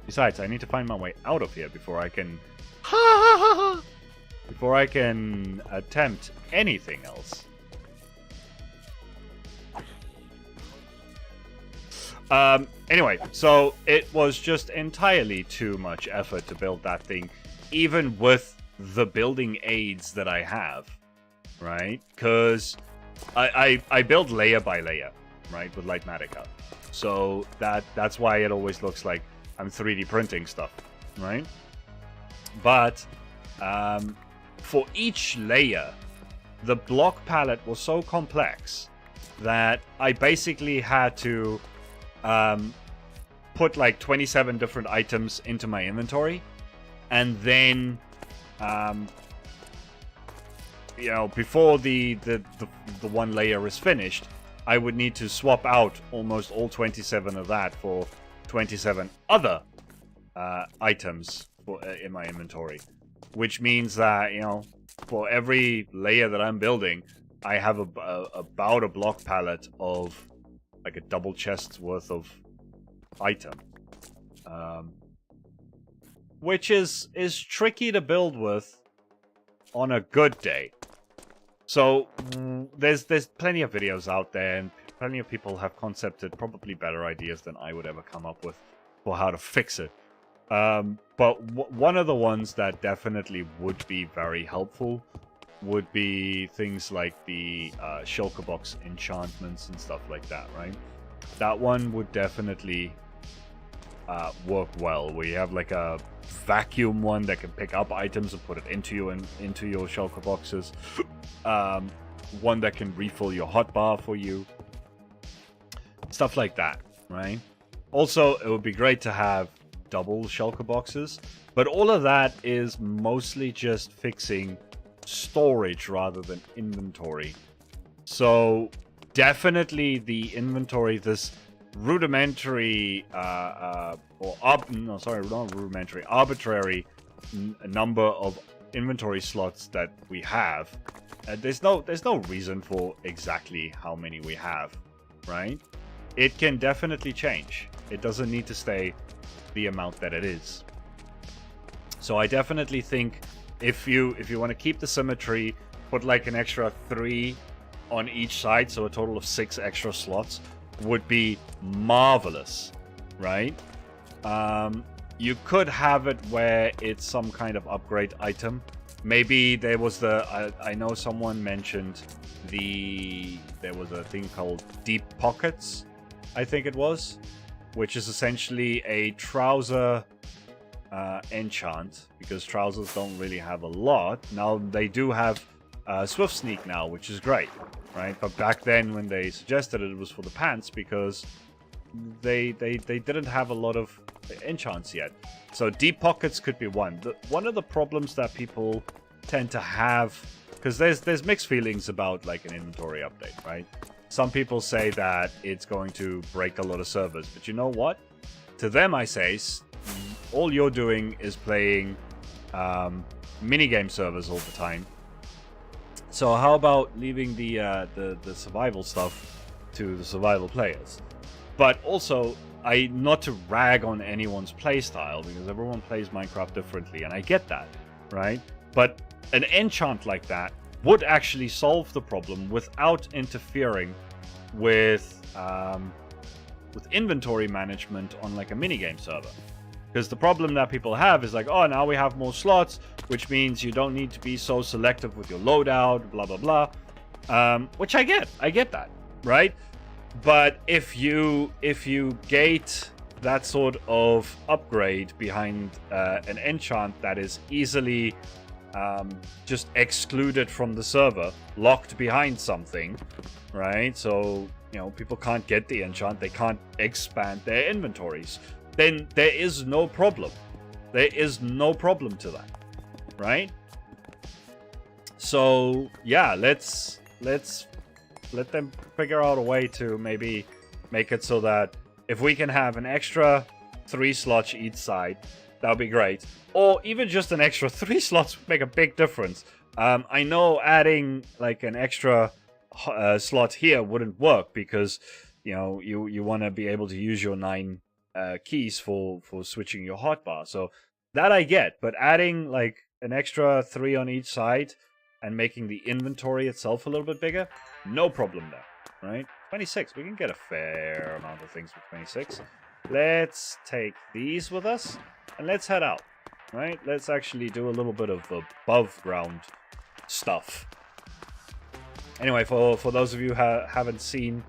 Besides, I need to find my way out of here before I can... before I can attempt anything else. Anyway, so it was just entirely too much effort to build that thing, even with the building aids that I have, right? Because I build layer by layer, right, with Lightmatica. So that's why it always looks like I'm 3D printing stuff, right? But for each layer, the block palette was so complex that I basically had to put like 27 different items into my inventory, and then you know, before the one layer is finished, I would need to swap out almost all 27 of that for 27 other items in my inventory, which means that, you know, for every layer that I'm building, I have about a block palette of like a double chest's worth of item, which is tricky to build with on a good day. So there's plenty of videos out there, and plenty of people have concepted probably better ideas than I would ever come up with for how to fix it. But one of the ones that definitely would be very helpful would be things like the shulker box enchantments and stuff like that, right? That one would definitely work well, where you have like a vacuum one that can pick up items and put it into your shulker boxes. One that can refill your hotbar for you. Stuff like that, right? Also, it would be great to have double shulker boxes, but all of that is mostly just fixing storage rather than inventory. So definitely the inventory, this rudimentary arbitrary number of inventory slots that we have, there's no reason for exactly how many we have, right? It can definitely change. It doesn't need to stay the amount that it is. So I definitely think if you want to keep the symmetry, put like an extra 3 on each side, so a total of 6 extra slots would be marvelous, right? You could have it where it's some kind of upgrade item. Maybe there was I know someone mentioned there was a thing called Deep Pockets, I think it was, which is essentially a trouser enchant, because trousers don't really have a lot. Now they do have Swift Sneak now, which is great, right? But back then when they suggested it, it was for the pants, because they didn't have a lot of enchants yet. So Deep Pockets could be one. One of the problems that people tend to have, because there's mixed feelings about like an inventory update, right? Some people say that it's going to break a lot of servers, but you know what? To them I say, all you're doing is playing minigame servers all the time. So how about leaving the survival stuff to the survival players? But also, not to rag on anyone's playstyle, because everyone plays Minecraft differently, and I get that, right? But an enchant like that would actually solve the problem without interfering with inventory management on like a minigame server. Because the problem that people have is like, oh, now we have more slots, which means you don't need to be so selective with your loadout, blah, blah, blah. Which I get that, right? But if you gate that sort of upgrade behind an enchant that is easily just excluded from the server, locked behind something, right? So, you know, people can't get the enchant, they can't expand their inventories. Then there is no problem. There is no problem to that, right? So yeah, let's let them figure out a way to maybe make it so that if we can have an extra 3 slots each side, that would be great. Or even just an extra 3 slots would make a big difference. I know adding like an extra slot here wouldn't work, because you know you want to be able to use your 9 keys for switching your hotbar. So that I get, but adding like an extra 3 on each side and making the inventory itself a little bit bigger, no problem there, right? 26. We can get a fair amount of things with 26. Let's take these with us, and let's head out. Right? Let's actually do a little bit of above ground stuff. Anyway, for those of you who haven't seen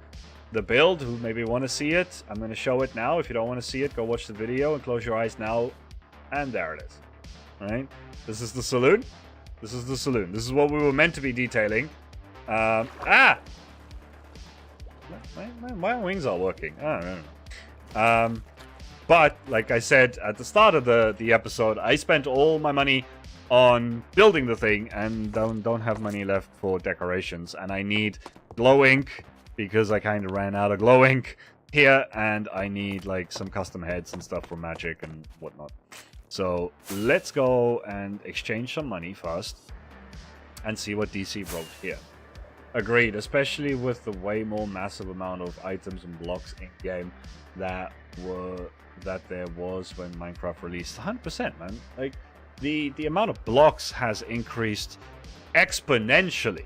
the build, who maybe want to see it, I'm going to show it now. If you don't want to see it, go watch the video and close your eyes now. And there it is. All right? This is the saloon. This is the saloon. This is what we were meant to be detailing. My wings are working. I don't know. But, like I said at the start of the episode, I spent all my money on building the thing and don't have money left for decorations. And I need glow ink because I kind of ran out of glow ink here. And I need, like, some custom heads and stuff for magic and whatnot. So, let's go and exchange some money first and see what DC wrote here. Agreed, especially with the way more massive amount of items and blocks in-game that there was when Minecraft released. 100%, man. Like, the amount of blocks has increased exponentially,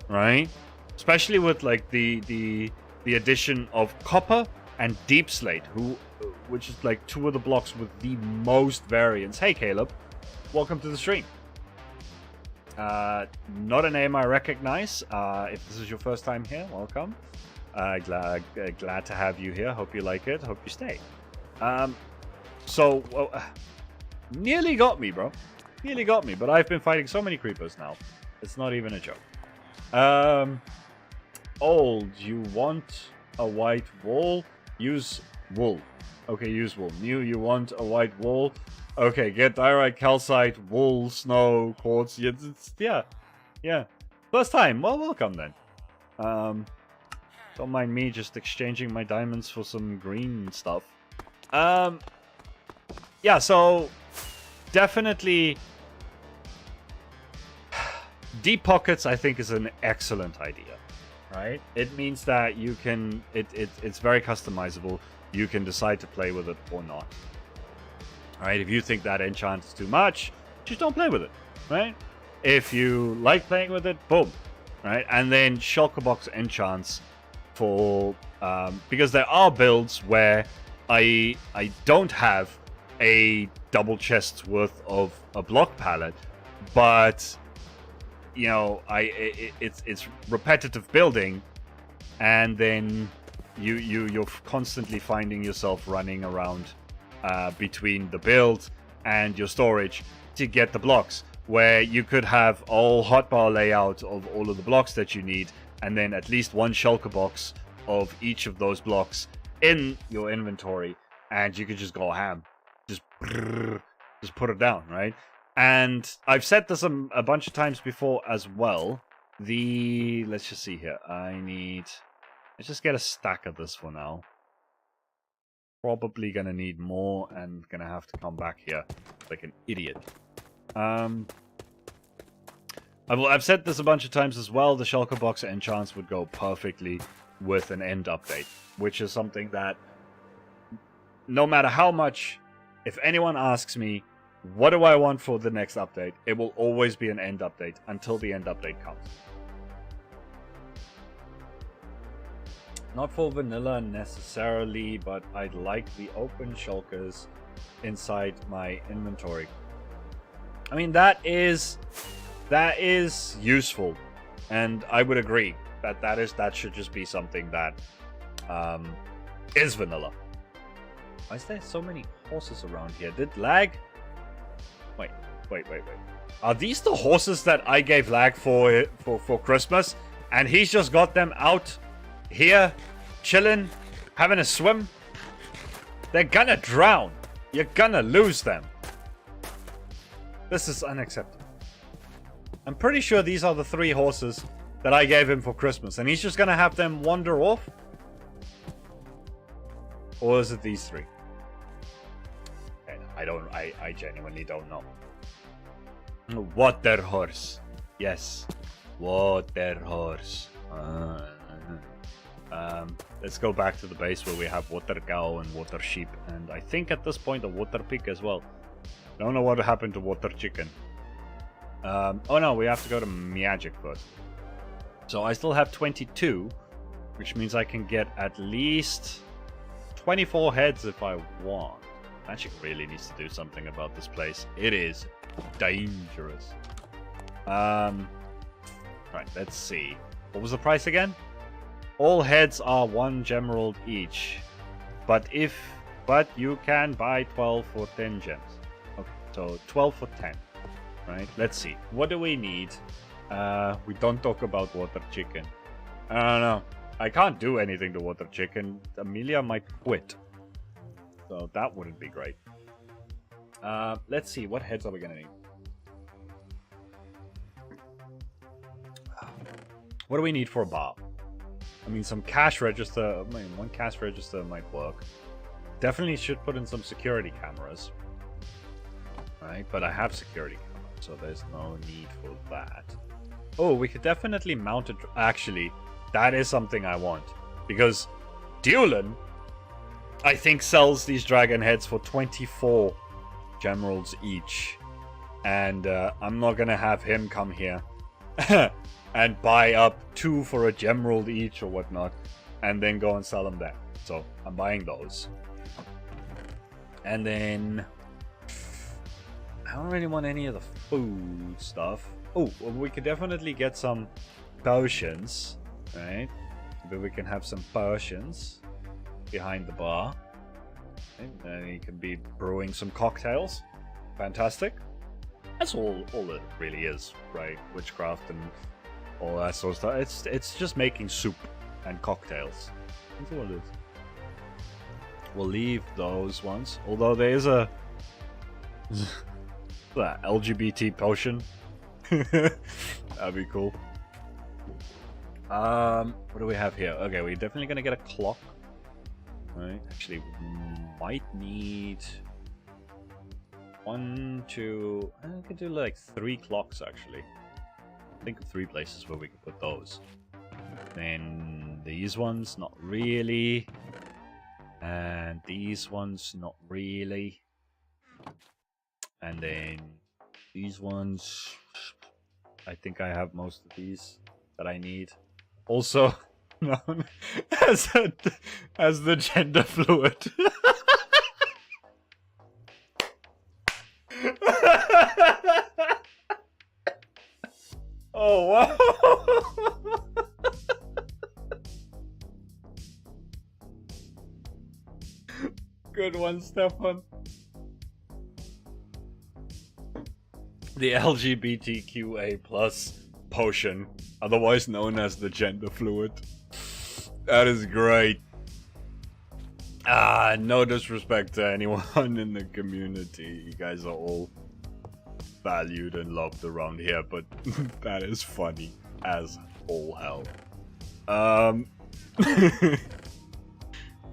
right? Especially with, like, the addition of copper and deep slate, which is, like, two of the blocks with the most variance. Hey, Caleb. Welcome to the stream. Not a name I recognize. If this is your first time here, welcome. Glad to have you here. Hope you like it. Hope you stay. Nearly got me, bro. Nearly got me, but I've been fighting so many creepers now. It's not even a joke. Old, you want a white wall? Use wool. Okay, use wool. New, you want a white wall? Okay, get diorite, calcite, wool, snow, quartz. Yeah. First time. Well, welcome then. Don't mind me just exchanging my diamonds for some green stuff. Yeah, so definitely deep pockets I think is an excellent idea, right? It means that you can it's very customizable. You can decide to play with it or not. Alright, if you think that enchant is too much, just don't play with it, right? If you like playing with it, boom, right? And then shulker box enchants for because there are builds where I don't have a double chest's worth of a block palette, but you know, it's repetitive building, and then you're constantly finding yourself running around between the build and your storage to get the blocks, where you could have all hotbar layout of all of the blocks that you need, and then at least one shulker box of each of those blocks in your inventory, and you could just go ham, just put it down, right? And I've said this a bunch of times before as well. Let's just see here. Let's just get a stack of this for now. Probably gonna need more and gonna have to come back here like an idiot. I've said this a bunch of times as well. The shulker box enchants would go perfectly with an end update, which is something that no matter how much, if anyone asks me what do I want for the next update, it will always be an end update until the end update comes. Not for vanilla necessarily, but I'd like the open shulkers inside my inventory. I mean, that is useful, and I would agree that should just be something that is vanilla. Why is there so many horses around here? Did lag? Wait. Are these the horses that I gave lag for Christmas, and he's just got them out here, chilling, having a swim? They're gonna drown. You're gonna lose them. This is unacceptable. I'm pretty sure these are the 3 horses that I gave him for Christmas, and he's just gonna have them wander off? Or is it these 3? I genuinely don't know. Water horse. Yes. Water horse. Let's go back to the base where we have water cow and water sheep, and I think at this point a water pig as well. Don't know what happened to water chicken. Oh no, we have to go to magic first. So I still have 22 which means I can get at least 24 heads if I want. Magic really needs to do something about this place. It is dangerous. Right, let's see. What was the price again? All heads are 1 gemerald each. But you can buy 12 for 10 gems. Okay, so 12 for 10. Right, let's see. What do we need? We don't talk about water chicken. I don't know. I can't do anything to water chicken. Amelia might quit. So that wouldn't be great. Let's see. What heads are we gonna need? What do we need for a bar? I mean, some cash register. I mean, 1 cash register might work. Definitely should put in some security cameras. Right, but I have security cameras, so there's no need for that. Oh, we could definitely mount it. Actually, that is something I want. Because Dewlan, I think, sells these dragon heads for 24 gemeralds each. And I'm not going to have him come here and buy up 2 for a gemerald each or whatnot. And then go and sell them there. So I'm buying those. And then I don't really want any of the food stuff. Oh, well, we could definitely get some potions, right? Maybe we can have some potions behind the bar. And then you can be brewing some cocktails. Fantastic. That's all it really is, right? Witchcraft and all that sort of stuff. It's just making soup and cocktails. That's all it is. We'll leave those ones. Although there is a LGBT potion. That'd be cool. What do we have here? Okay, we're definitely gonna get a clock. Right. Actually, we might need 1, 2. I could do like 3 clocks actually. Think of 3 places where we could put those. Then these ones, not really. And these ones, not really. And then these ones, I think I have most of these that I need. Also known as the gender fluid. Oh wow. Good one, Stefan. The LGBTQA+ potion, otherwise known as the gender fluid. That is great. No disrespect to anyone in the community. You guys are all valued and loved around here, but that is funny as all hell.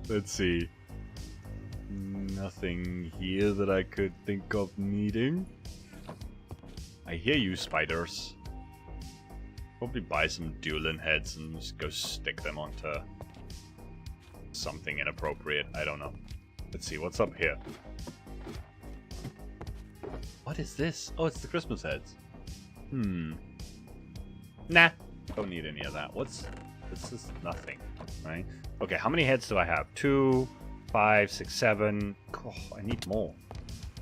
Let's see. Nothing here that I could think of needing. I hear you, spiders. Probably buy some Dewlan heads and just go stick them onto something inappropriate. I don't know. Let's see, what's up here? What is this? Oh, it's the Christmas heads. Nah, don't need any of that. This is nothing, right? Okay, how many heads do I have? 2, 5, 6, 7. Oh, I need more.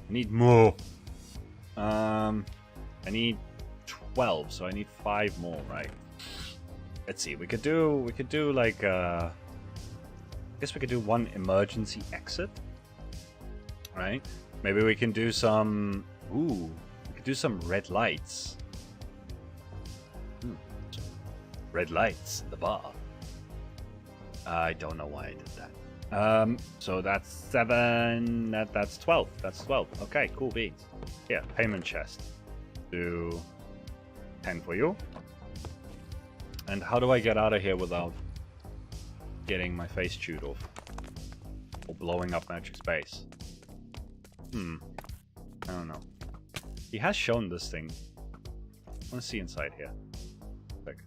I need more. I need 12, so I need 5 more, right? Let's see. We could do like I guess we could do 1 emergency exit, right? Maybe we can do some. Ooh, we could do some red lights. Red lights in the bar. I don't know why I did that. So that's 7. That's 12. That's 12. Okay, cool beans. Yeah, payment chest. Do 10 for you. And how do I get out of here without getting my face chewed off? Or blowing up Magic Space? I don't know. He has shown this thing. I want to see inside here. Like,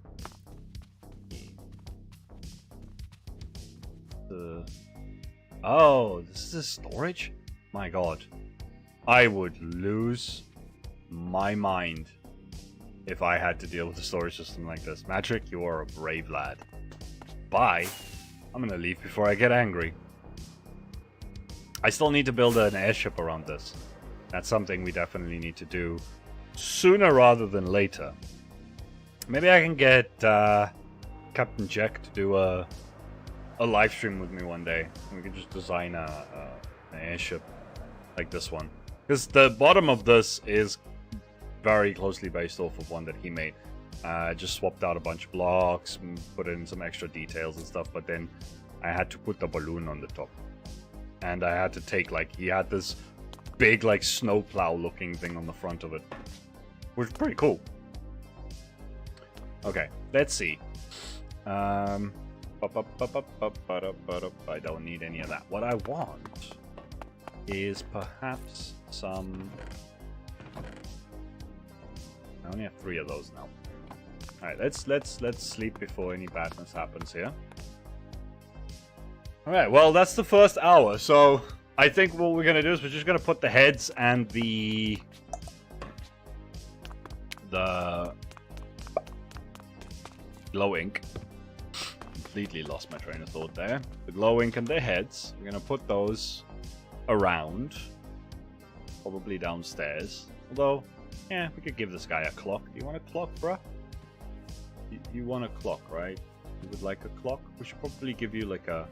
oh, this is a storage? My god. I would lose my mind if I had to deal with a storage system like this. Magic, you are a brave lad. goodbye. I'm gonna leave before I get angry. I still need to build an airship around this. That's something we definitely need to do sooner rather than later. Maybe I can get Captain Jack to do a live stream with me one day. We can just design an airship like this one. Because the bottom of this is very closely based off of one that he made. Just swapped out a bunch of blocks, and put in some extra details and stuff, but then I had to put the balloon on the top. And I had to take, like, he had this big, like, snowplow looking thing on the front of it. Which is pretty cool. Okay, let's see. I don't need any of that. What I want is perhaps some... I only have 3 of those now. Alright, let's sleep before any badness happens here. Alright, well that's the first hour, so I think what we're gonna do is we're just gonna put the heads and the glow ink. Completely lost my train of thought there. The glow ink and the heads. We're gonna put those around. Probably downstairs. Although, yeah, we could give this guy a clock. Do you want a clock, bruh? You want a clock, right? You would like a clock? We should probably give you like a...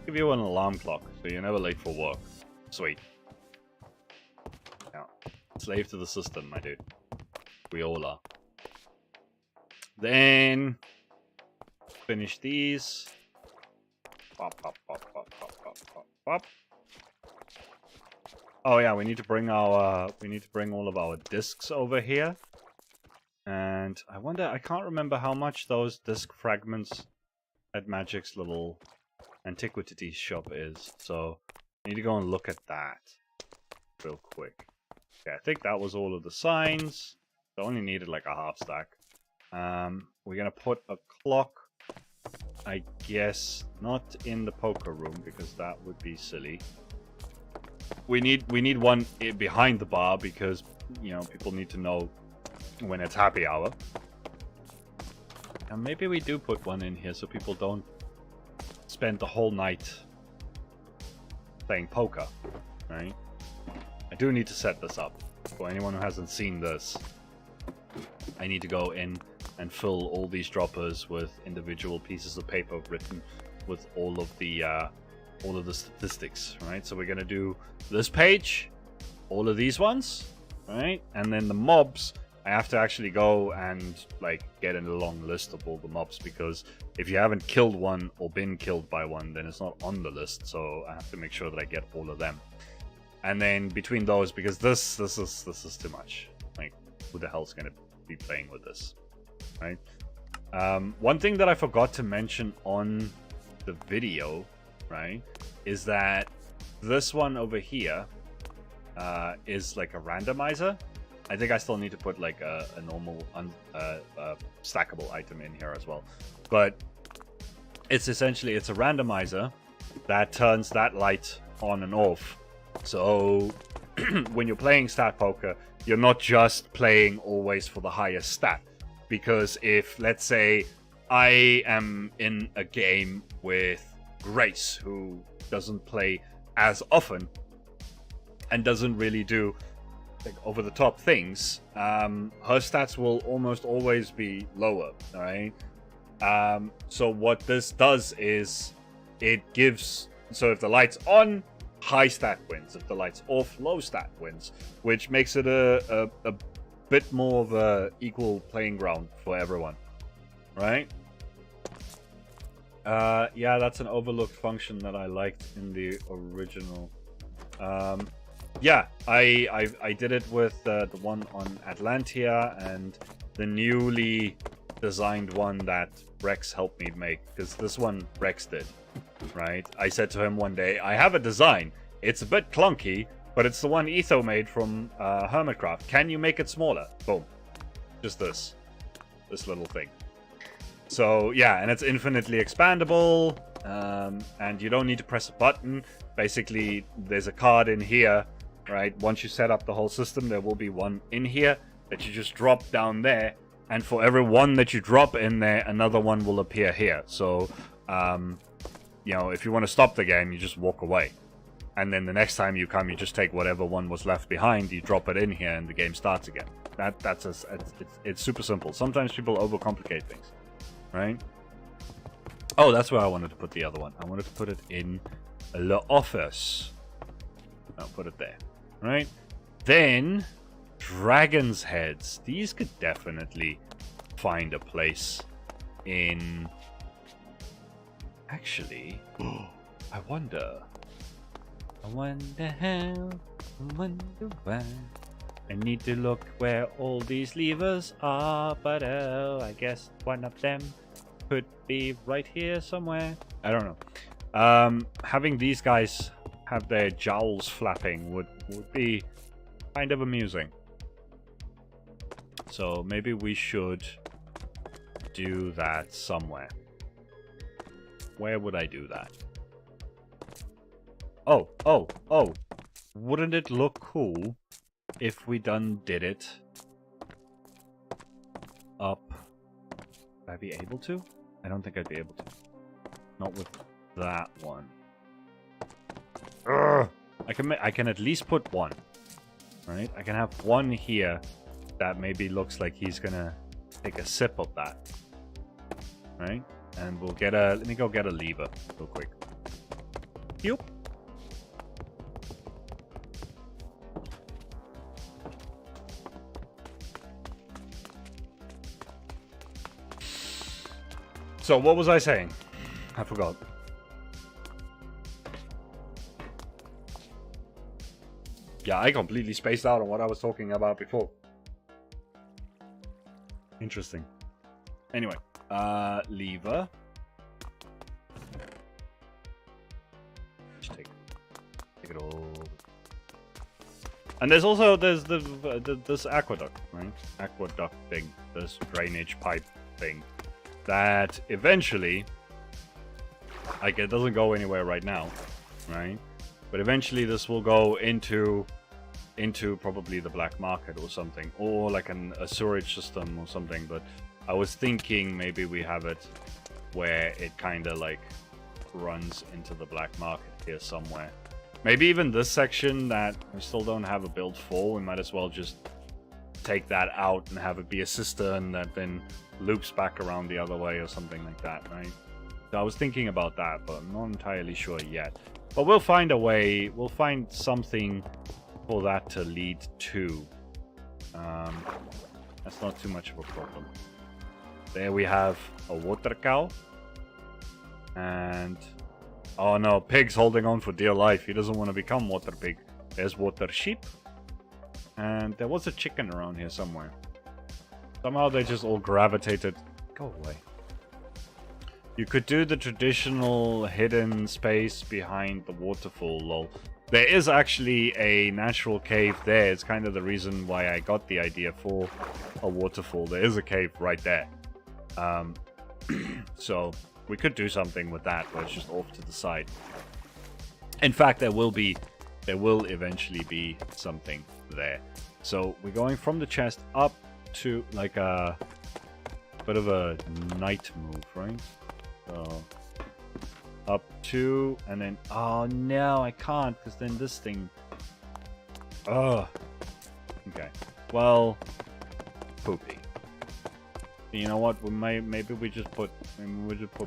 Give you an alarm clock, so you're never late for work. Sweet. Yeah. Slave to the system, my dude. We all are. Then... Finish these. Pop, pop, pop, pop, pop, pop, pop, pop. Oh yeah, we need to bring our all of our discs over here. And I wonder, I can't remember how much those disc fragments at Magic's little antiquities shop is. So I need to go and look at that real quick. Okay, I think that was all of the signs. I only needed like a half stack. We're gonna put a clock, I guess, not in the poker room because that would be silly. We need one behind the bar because, you know, people need to know when it's happy hour. And maybe we do put one in here so people don't spend the whole night playing poker, right? I do need to set this up. For anyone who hasn't seen this, I need to go in and fill all these droppers with individual pieces of paper written with all of the statistics, right? So we're gonna do this page, all of these ones, right? And then the mobs, I have to actually go and like get a long list of all the mobs, because if you haven't killed one or been killed by one, then it's not on the list. So I have to make sure that I get all of them. And then between those, because this is too much. Like, who the hell's gonna be playing with this, right? One thing that I forgot to mention on the video, right, is that this one over here is like a randomizer. I think I still need to put like a normal stackable item in here as well. But it's essentially, it's a randomizer that turns that light on and off. So when you're playing stat poker, you're not just playing always for the highest stat. Because if, let's say, I am in a game with Grace, who doesn't play as often and doesn't really do like over-the-top things, her stats will almost always be lower, alright? So what this does is it gives, so if the light's on, high stat wins. If the light's off, low stat wins, which makes it a bit more of a equal playing ground for everyone, right? Yeah, that's an overlooked function that I liked in the original. Yeah, I did it with the one on Atlantia and the newly designed one that Rex helped me make, because this one Rex did, right? I said to him one day, I have a design. It's a bit clunky, but it's the one Etho made from Hermitcraft. Can you make it smaller? Boom. Just this little thing. So yeah, and it's infinitely expandable, and you don't need to press a button. Basically, there's a card in here, right? Once you set up the whole system, there will be one in here that you just drop down there, and for every one that you drop in there, another one will appear here. So you know, if you want to stop the game, you just walk away. And then the next time you come, you just take whatever one was left behind, you drop it in here, and the game starts again. It's super simple. Sometimes people overcomplicate things, right? Oh, that's where I wanted to put the other one. I wanted to put it in the office. I'll put it there, right? Then, dragon's heads. These could definitely find a place in... Actually, I wonder how, I wonder why. I need to look where all these levers are, but oh, I guess one of them could be right here somewhere. I don't know. Having these guys have their jowls flapping would be kind of amusing. So maybe we should do that somewhere. Where would I do that? Oh. Wouldn't it look cool if we did it up? Would I be able to? I don't think I'd be able to. Not with that one. Urgh! I can at least put one. Right? I can have one here that maybe looks like he's gonna take a sip of that. Right? And we'll get a... Let me go get a lever real quick. Yup. So, what was I saying? I forgot. Yeah, I completely spaced out on what I was talking about before. Interesting. Anyway, lever. Just take it all. And there's also this aqueduct, right? Aqueduct thing, this drainage pipe thing. That eventually, like, it doesn't go anywhere right now, right? But eventually this will go into probably the black market or something, or like a storage system or something. But I was thinking maybe we have it where it kind of like runs into the black market here somewhere. Maybe even this section that we still don't have a build for, we might as well just take that out and have it be a cistern that then loops back around the other way or something like that, right? So I was thinking about that, but I'm not entirely sure yet. But we'll find a way, we'll find something for that to lead to. That's not too much of a problem. There we have a water cow. And... oh no, Pig's holding on for dear life. He doesn't want to become water pig. There's water sheep. And there was a chicken around here somewhere. Somehow they just all gravitated. Go away. You could do the traditional hidden space behind the waterfall, lol. There is actually a natural cave there. It's kind of the reason why I got the idea for a waterfall. There is a cave right there. So we could do something with that, but it's just off to the side. In fact, there will eventually be something there. So we're going from the chest up to like a bit of a night move, right? So up to, and then, oh no, I can't, because then this thing, oh, okay, well, poopy. You know what, maybe we just put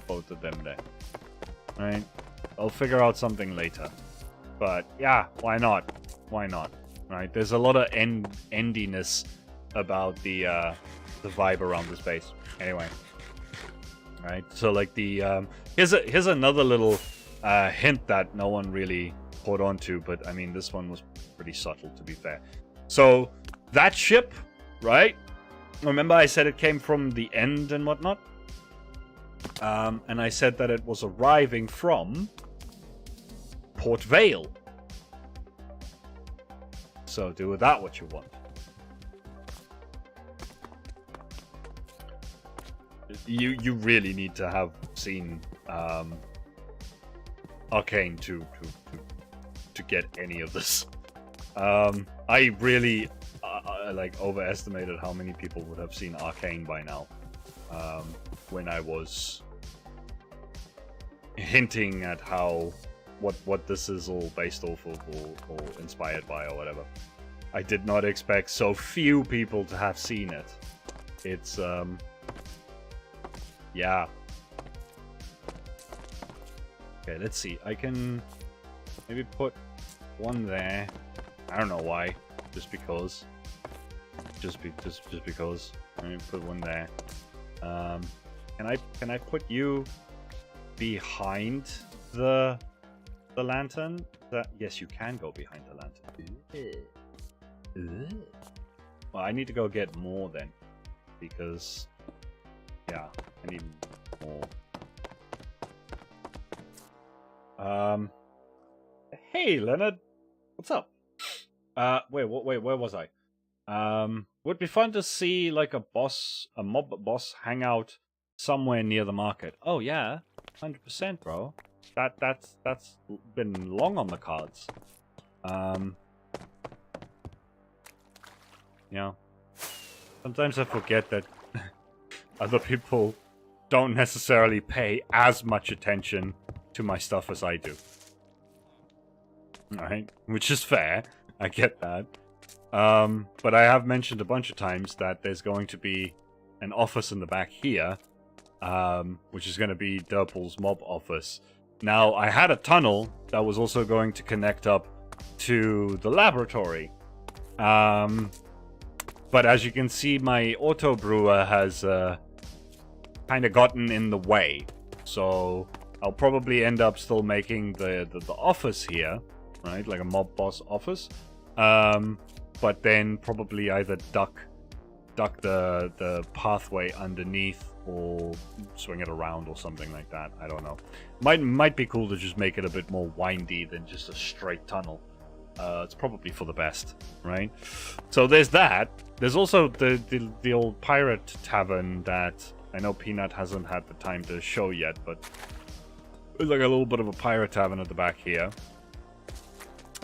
both of them there, right? I'll figure out something later, but yeah, why not, right? There's a lot of endiness about the vibe around the space, anyway. Right, so like the here's another little hint that no one really caught on to, but I mean this one was pretty subtle, to be fair. So that ship, right? Remember I said it came from the end and whatnot, and I said that it was arriving from Port Vale. So do with that what you want. You really need to have seen Arcane to get any of this. I really like overestimated how many people would have seen Arcane by now. When I was hinting at how what this is all based off of or inspired by or whatever. I did not expect so few people to have seen it. It's yeah. Okay, let's see. I can maybe put one there. I don't know why. Just because. Just because. Let me put one there. Can I put you behind the lantern? Yes, you can go behind the lantern. Well, I need to go get more then, because yeah, I need more. Hey Leonard, what's up? Wait, where was I? Would be fun to see like a mob boss hangout somewhere near the market. Oh yeah, 100%, bro. That's been long on the cards. Yeah. Sometimes I forget that other people don't necessarily pay as much attention to my stuff as I do. Right? Which is fair. I get that. But I have mentioned a bunch of times that there's going to be an office in the back here, which is going to be Derpol's mob office. Now, I had a tunnel that was also going to connect up to the laboratory. But as you can see, my auto brewer has kind of gotten in the way. So I'll probably end up still making the office here, right? Like a mob boss office. But then probably either duck the pathway underneath or swing it around or something like that. I don't know. Might be cool to just make it a bit more windy than just a straight tunnel. It's probably for the best, right? So there's that. There's also the old pirate tavern that I know Peanut hasn't had the time to show yet, but there's like a little bit of a pirate tavern at the back here.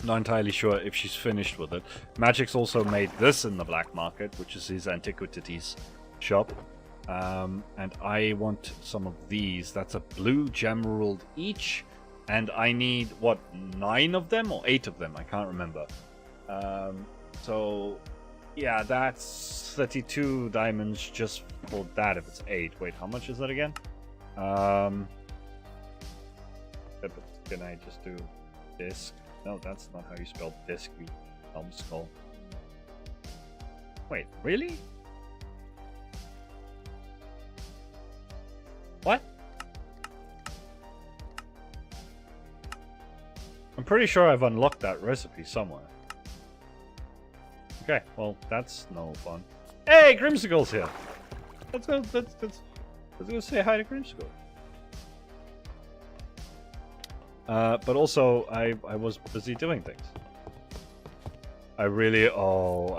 Not entirely sure if she's finished with it. Magic's also made this in the black market, which is his antiquities shop. And I want some of these. That's a blue gemerald each. And I need, what, 9 of them or 8 of them? I can't remember. So, yeah, that's 32 diamonds just for that if it's 8. Wait, how much is that again? Can I just do disc? No, that's not how you spell disc, you numbskull. Wait, really? What? I'm pretty sure I've unlocked that recipe somewhere. Okay, well, that's no fun. Hey, Creamsickle's here! Let's go say hi to Creamsickle. But also, I was busy doing things. I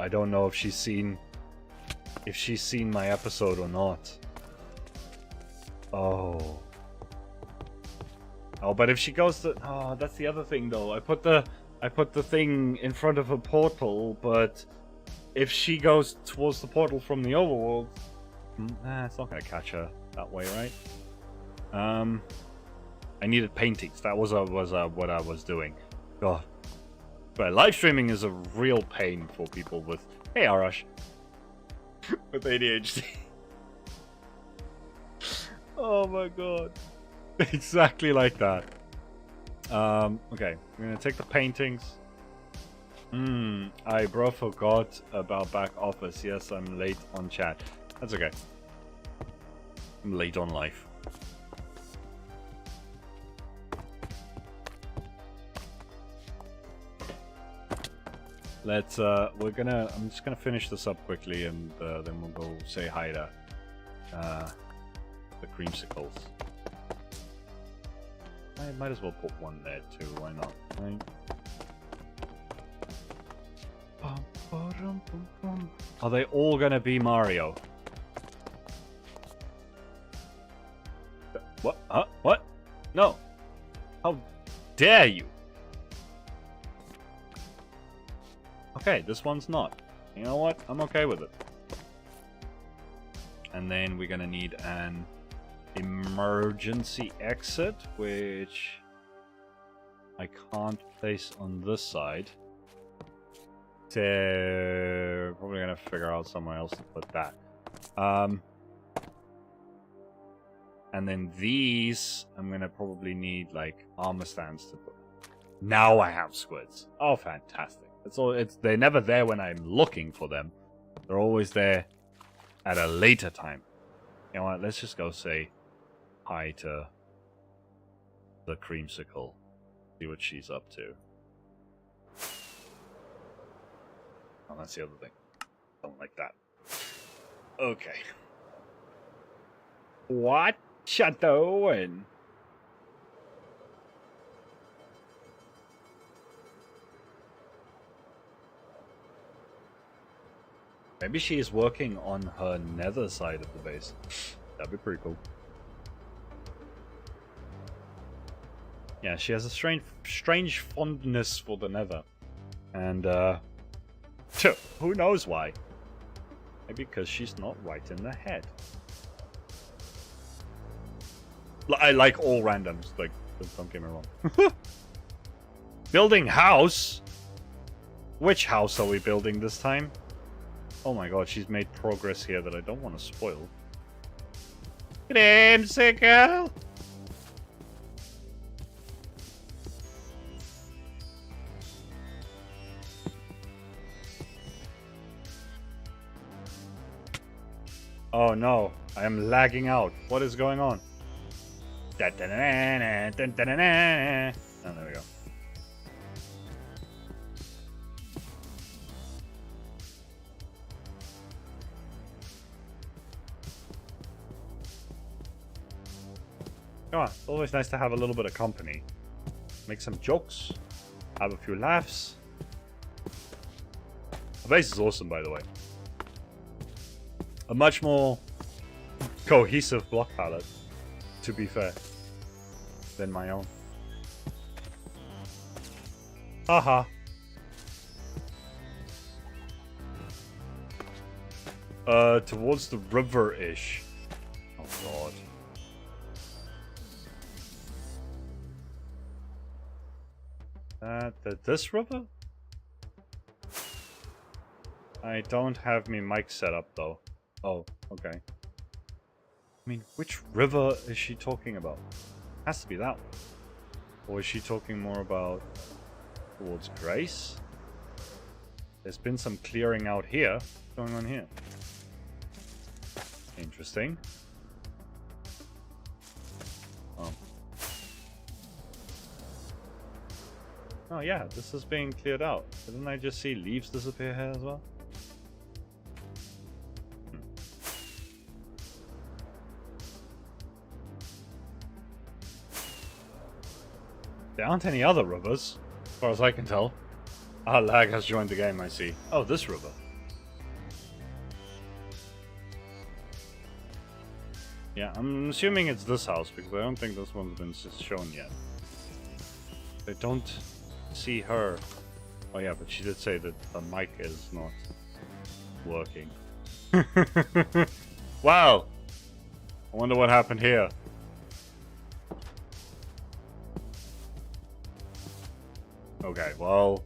don't know if she's seen my episode or not. Oh, but if she goes to, that's the other thing though. I put the thing in front of a portal, but if she goes towards the portal from the overworld, it's not gonna catch her that way, right? I needed paintings. That was what I was doing. God. But live streaming is a real pain for people with, hey Arash, with ADHD. Oh my god. Exactly like that. Okay, we're gonna take the paintings. I forgot about back office. Yes, I'm late on chat. That's okay. I'm late on life. Let's I'm just gonna finish this up quickly and then we'll go say hi to the Creamsickles. I might as well put one there too, why not? Right? Are they all gonna be Mario? What? What? No! How dare you! Okay, this one's not. You know what? I'm okay with it. And then we're gonna need an emergency exit, which I can't place on this side. So probably gonna figure out somewhere else to put that. And then these, I'm gonna probably need like armor stands to put. Now I have squids. Oh, fantastic! They're never there when I'm looking for them. They're always there at a later time. You know what? Let's just go say hi to the Creamsickle. See what she's up to. Oh, that's the other thing. Don't like that. Okay. What you doing? Maybe she is working on her nether side of the base. That'd be pretty cool. Yeah, she has a strange fondness for the nether. And, who knows why? Maybe because she's not right in the head. I like all randoms, like, don't get me wrong. Building house? Which house are we building this time? Oh my god, she's made progress here that I don't want to spoil. Creamsickle! Oh no, I am lagging out. What is going on? Oh, there we go. Come on, it's always nice to have a little bit of company. Make some jokes, have a few laughs. The base is awesome, by the way. A much more cohesive block palette, to be fair, than my own. Haha. Towards the river-ish. Oh god. This river? I don't have my mic set up though. Oh, okay. I mean, which river is she talking about? Has to be that one. Or is she talking more about towards Grace? There's been some clearing out here. What's going on here? Interesting. Oh. Oh yeah, this is being cleared out. Didn't I just see leaves disappear here as well? There aren't any other rivers, as far as I can tell. Ah, lag has joined the game, I see. Oh, this river. Yeah, I'm assuming it's this house, because I don't think this one's been shown yet. I don't see her. Oh yeah, but she did say that the mic is not working. Wow! I wonder what happened here. Okay, well,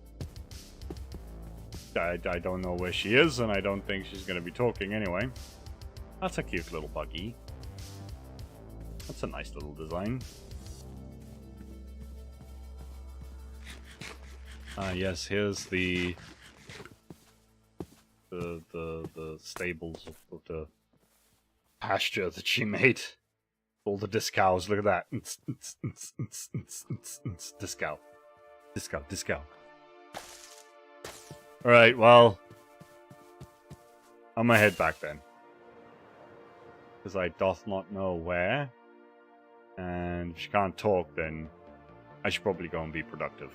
I don't know where she is, and I don't think she's going to be talking anyway. That's a cute little buggy. That's a nice little design. Yes, here's the stables of the pasture that she made. All the disc cows, look at that. Disc cow. Disco. Alright, well, I'm gonna head back then. Because I doth not know where. And if she can't talk, then I should probably go and be productive.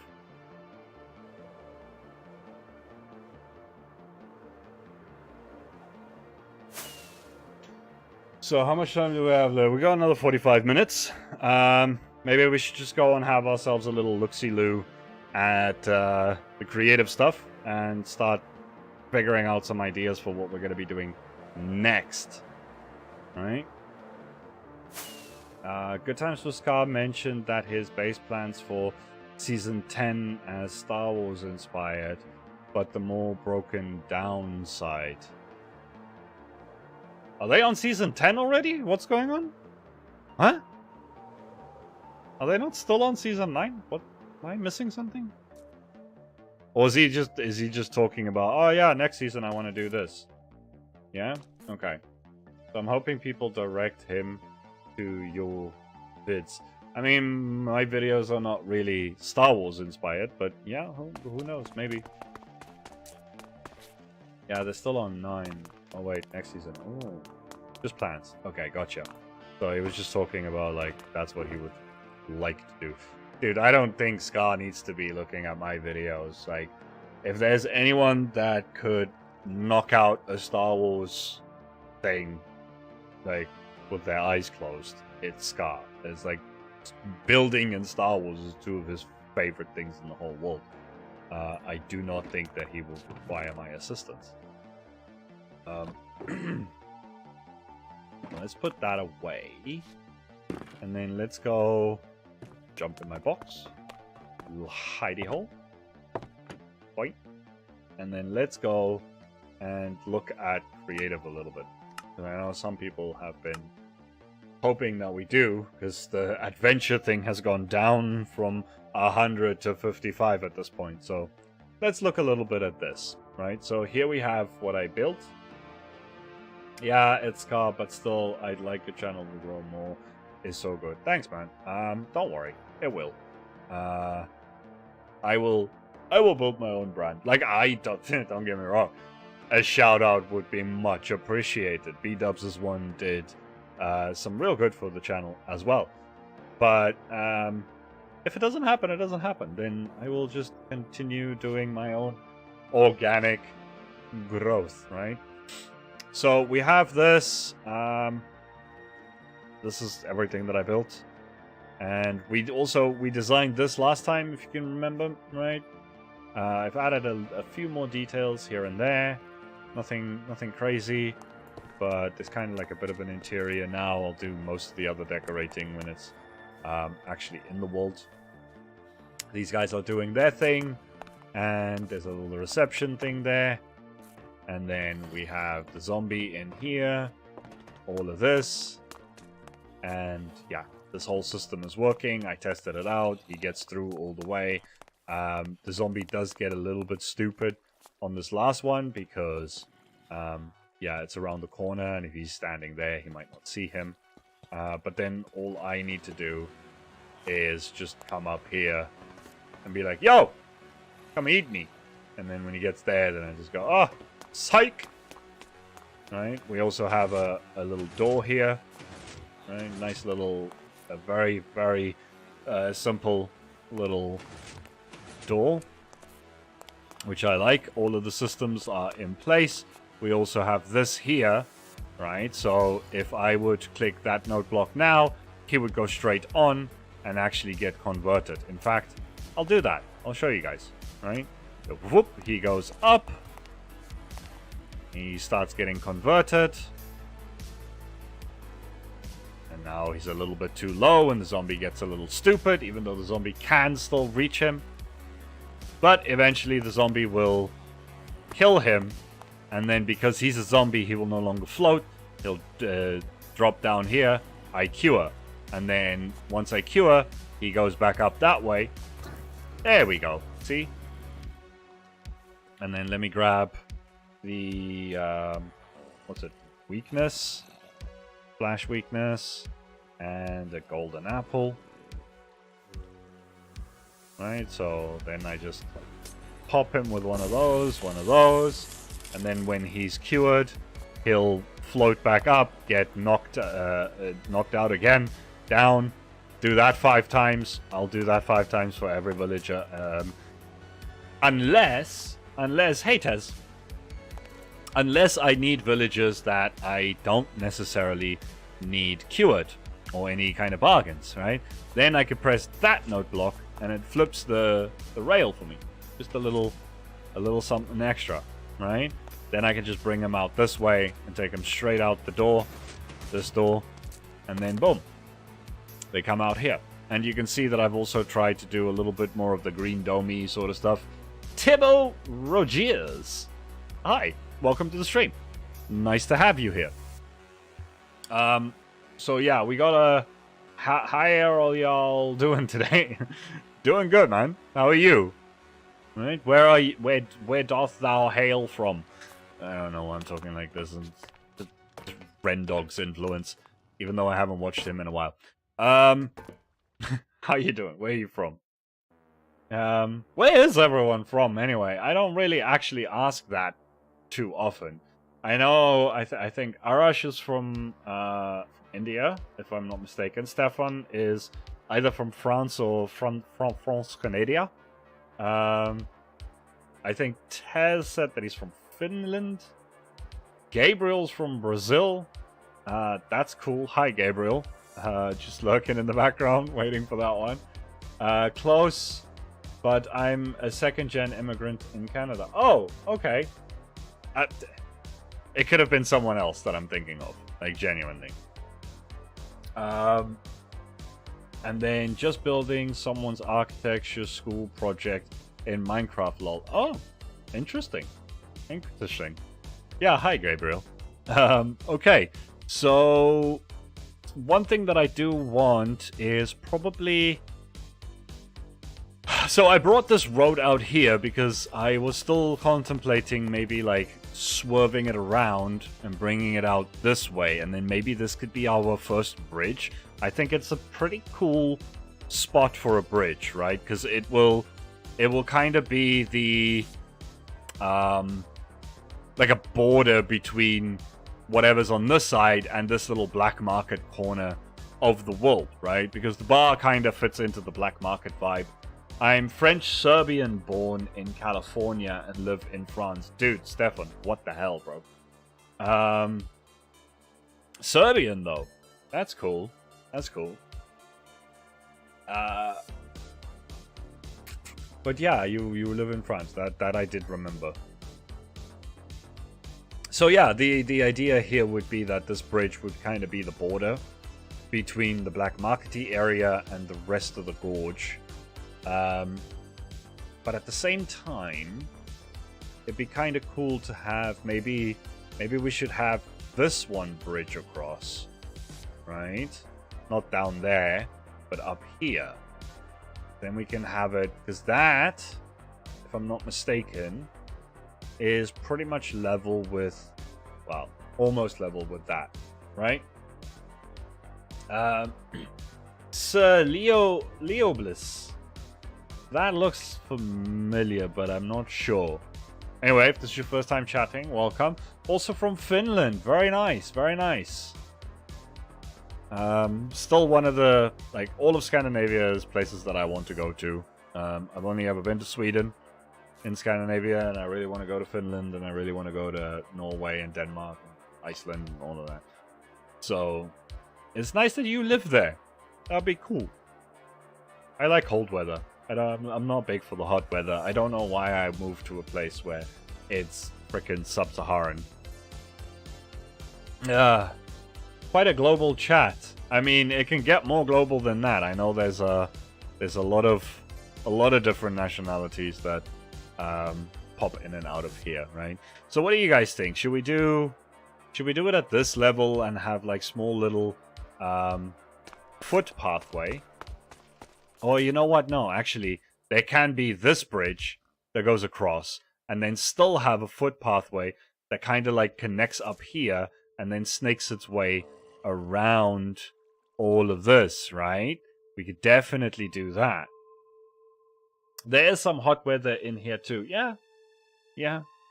So how much time do we have there? We got another 45 minutes. Maybe we should just go and have ourselves a little look-see-loo at the creative stuff and start figuring out some ideas for what we're going to be doing next. All right? Good Times with Scar mentioned that his base plans for Season 10 as Star Wars inspired, but the more broken down side. Are they on Season 10 already? What's going on? Huh? Are they not still on Season 9? What? Am I missing something? Or is he just talking about, oh yeah, next season I want to do this? Yeah? Okay. So I'm hoping people direct him to your vids. I mean, my videos are not really Star Wars inspired, but yeah, who knows? Maybe. Yeah, they're still on 9. Oh wait, next season. Oh, just plans. Okay, gotcha. So he was just talking about, like, that's what he would like to do. Dude, I don't think Scar needs to be looking at my videos. Like, if there's anyone that could knock out a Star Wars thing, like, with their eyes closed, it's Scar. There's, like, building and Star Wars is two of his favorite things in the whole world. I do not think that he will require my assistance. Let's put that away. And then let's go jump in my box. Little hidey hole. Boing. And then let's go and look at creative a little bit. I know some people have been hoping that we do, because the adventure thing has gone down from 100 to 55 at this point. So let's look a little bit at this, right? So here we have what I built. Yeah, it's Scar, but still, I'd like the channel to grow more. Is so good. Thanks, man. Don't worry, it will. I will build my own brand. Like, I don't get me wrong. A shout out would be much appreciated. B-Dubs' one did some real good for the channel as well. But if it doesn't happen, it doesn't happen. Then I will just continue doing my own organic growth, right? So we have this. This is everything that I built. And we designed this last time, if you can remember, right? I've added a few more details here and there. Nothing crazy. But it's kind of like a bit of an interior now. I'll do most of the other decorating when it's actually in the world. These guys are doing their thing. And there's a little reception thing there. And then we have the zombie in here. All of this. And yeah, this whole system is working. I tested it out. He gets through all the way. The zombie does get a little bit stupid on this last one because, yeah, it's around the corner. And if he's standing there, he might not see him. But then all I need to do is just come up here and be like, yo, come eat me. And then when he gets there, then I just go, oh, psych. Right. We also have a little door here. Right. Nice little, a very, very simple little door, which I like. All of the systems are in place. We also have this here. Right. So if I would click that note block now, he would go straight on and actually get converted. In fact, I'll do that. I'll show you guys. Right. So, whoop, he goes up. He starts getting converted. And now he's a little bit too low and the zombie gets a little stupid, even though the zombie can still reach him. But eventually the zombie will kill him. And then because he's a zombie, he will no longer float. He'll drop down here. I cure. And then once I cure, he goes back up that way. There we go. See? And then let me grab the, what's it? Weakness. Flash weakness. And a golden apple. Right, so then I just pop him with one of those. And then when he's cured, he'll float back up, get knocked out again, down. Do that 5 times. I'll do that 5 times for every villager. Unless haters. Unless I need villagers that I don't necessarily need cured or any kind of bargains, right? Then I could press that note block and it flips the rail for me. Just a little something extra, right? Then I can just bring them out this way and take them straight out the door, this door, and then boom. they come out here. And you can see that I've also tried to do a little bit more of the green domey sort of stuff. Thibaut Rogiers. Hi, welcome to the stream. Nice to have you here. So yeah, we got a... How are all y'all doing today? Doing good, man. How are you? Right? Where are you? Where doth thou hail from? I don't know why I'm talking like this. And Rendog's influence. Even though I haven't watched him in a while. How you doing? Where are you from? Where is everyone from anyway? I don't really actually ask that too often. I know, I think Arash is from India, if I'm not mistaken. Stefan is either from France or from France, Canada. I think Tez said that he's from Finland. Gabriel's from Brazil. That's cool. Hi, Gabriel. Just lurking in the background, waiting for that one. Close, but I'm a second-gen immigrant in Canada. Oh, okay. It could have been someone else that I'm thinking of, like, genuinely. And then just building someone's architecture school project in Minecraft, lol. Oh, interesting. Interesting. Yeah, hi, Gabriel. Okay, so... One thing that I do want is probably... So I brought this road out here because I was still contemplating maybe like swerving it around and bringing it out this way. And then maybe this could be our first bridge. I think it's a pretty cool spot for a bridge, right? Because it will kind of be the... like a border between... whatever's on this side and this little black market corner of the world, right? Because the bar kind of fits into the black market vibe. I'm French-Serbian born in California and live in France. Dude, Stefan, what the hell, bro? Serbian, though. That's cool. That's cool. But yeah, you live in France. That I did remember. So yeah, the idea here would be that this bridge would kind of be the border between the Black Markety area and the rest of the gorge. But at the same time, it'd be kind of cool to have maybe we should have this one bridge across, right? Not down there, but up here. Then we can have it, because that, if I'm not mistaken, is pretty much level with, well, almost level with that, right? Sir Leoblis. That looks familiar, but I'm not sure. Anyway, if this is your first time chatting, welcome. Also from Finland. Very nice, very nice. Still one of the, like, all of Scandinavia's places that I want to go to. I've only ever been to Sweden in Scandinavia, and I really want to go to Finland, and I really want to go to Norway and Denmark and Iceland and all of that. So, it's nice that you live there. That'd be cool. I like cold weather. I'm not big for the hot weather. I don't know why I moved to a place where it's frickin' sub-Saharan. Quite a global chat. I mean, it can get more global than that. I know there's a lot of different nationalities that pop in and out of here, right? So what do you guys think? Should we do it at this level and have like small little foot pathway? Or you know what? No, actually, there can be this bridge that goes across and then still have a foot pathway that kind of like connects up here and then snakes its way around all of this, right? We could definitely do that. There is some hot weather in here too. Yeah,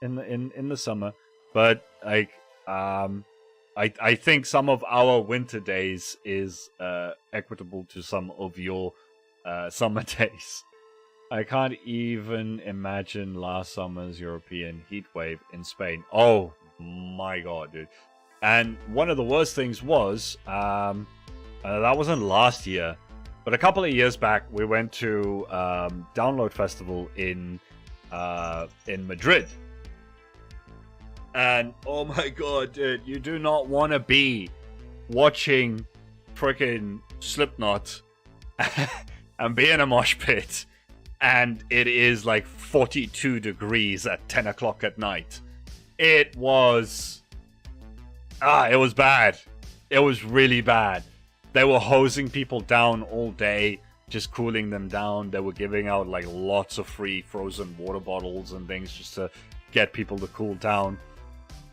in the summer, but like I think some of our winter days is equitable to some of your summer days. I can't even imagine last summer's European heatwave in Spain. Oh my god, dude. And one of the worst things was, that wasn't last year, but a couple of years back, we went to Download Festival in Madrid. And oh my god, dude, you do not want to be watching freaking Slipknot and be in a mosh pit, and it is like 42 degrees at 10 o'clock at night. It was bad. It was really bad. They were hosing people down all day, just cooling them down. They were giving out like lots of free frozen water bottles and things just to get people to cool down.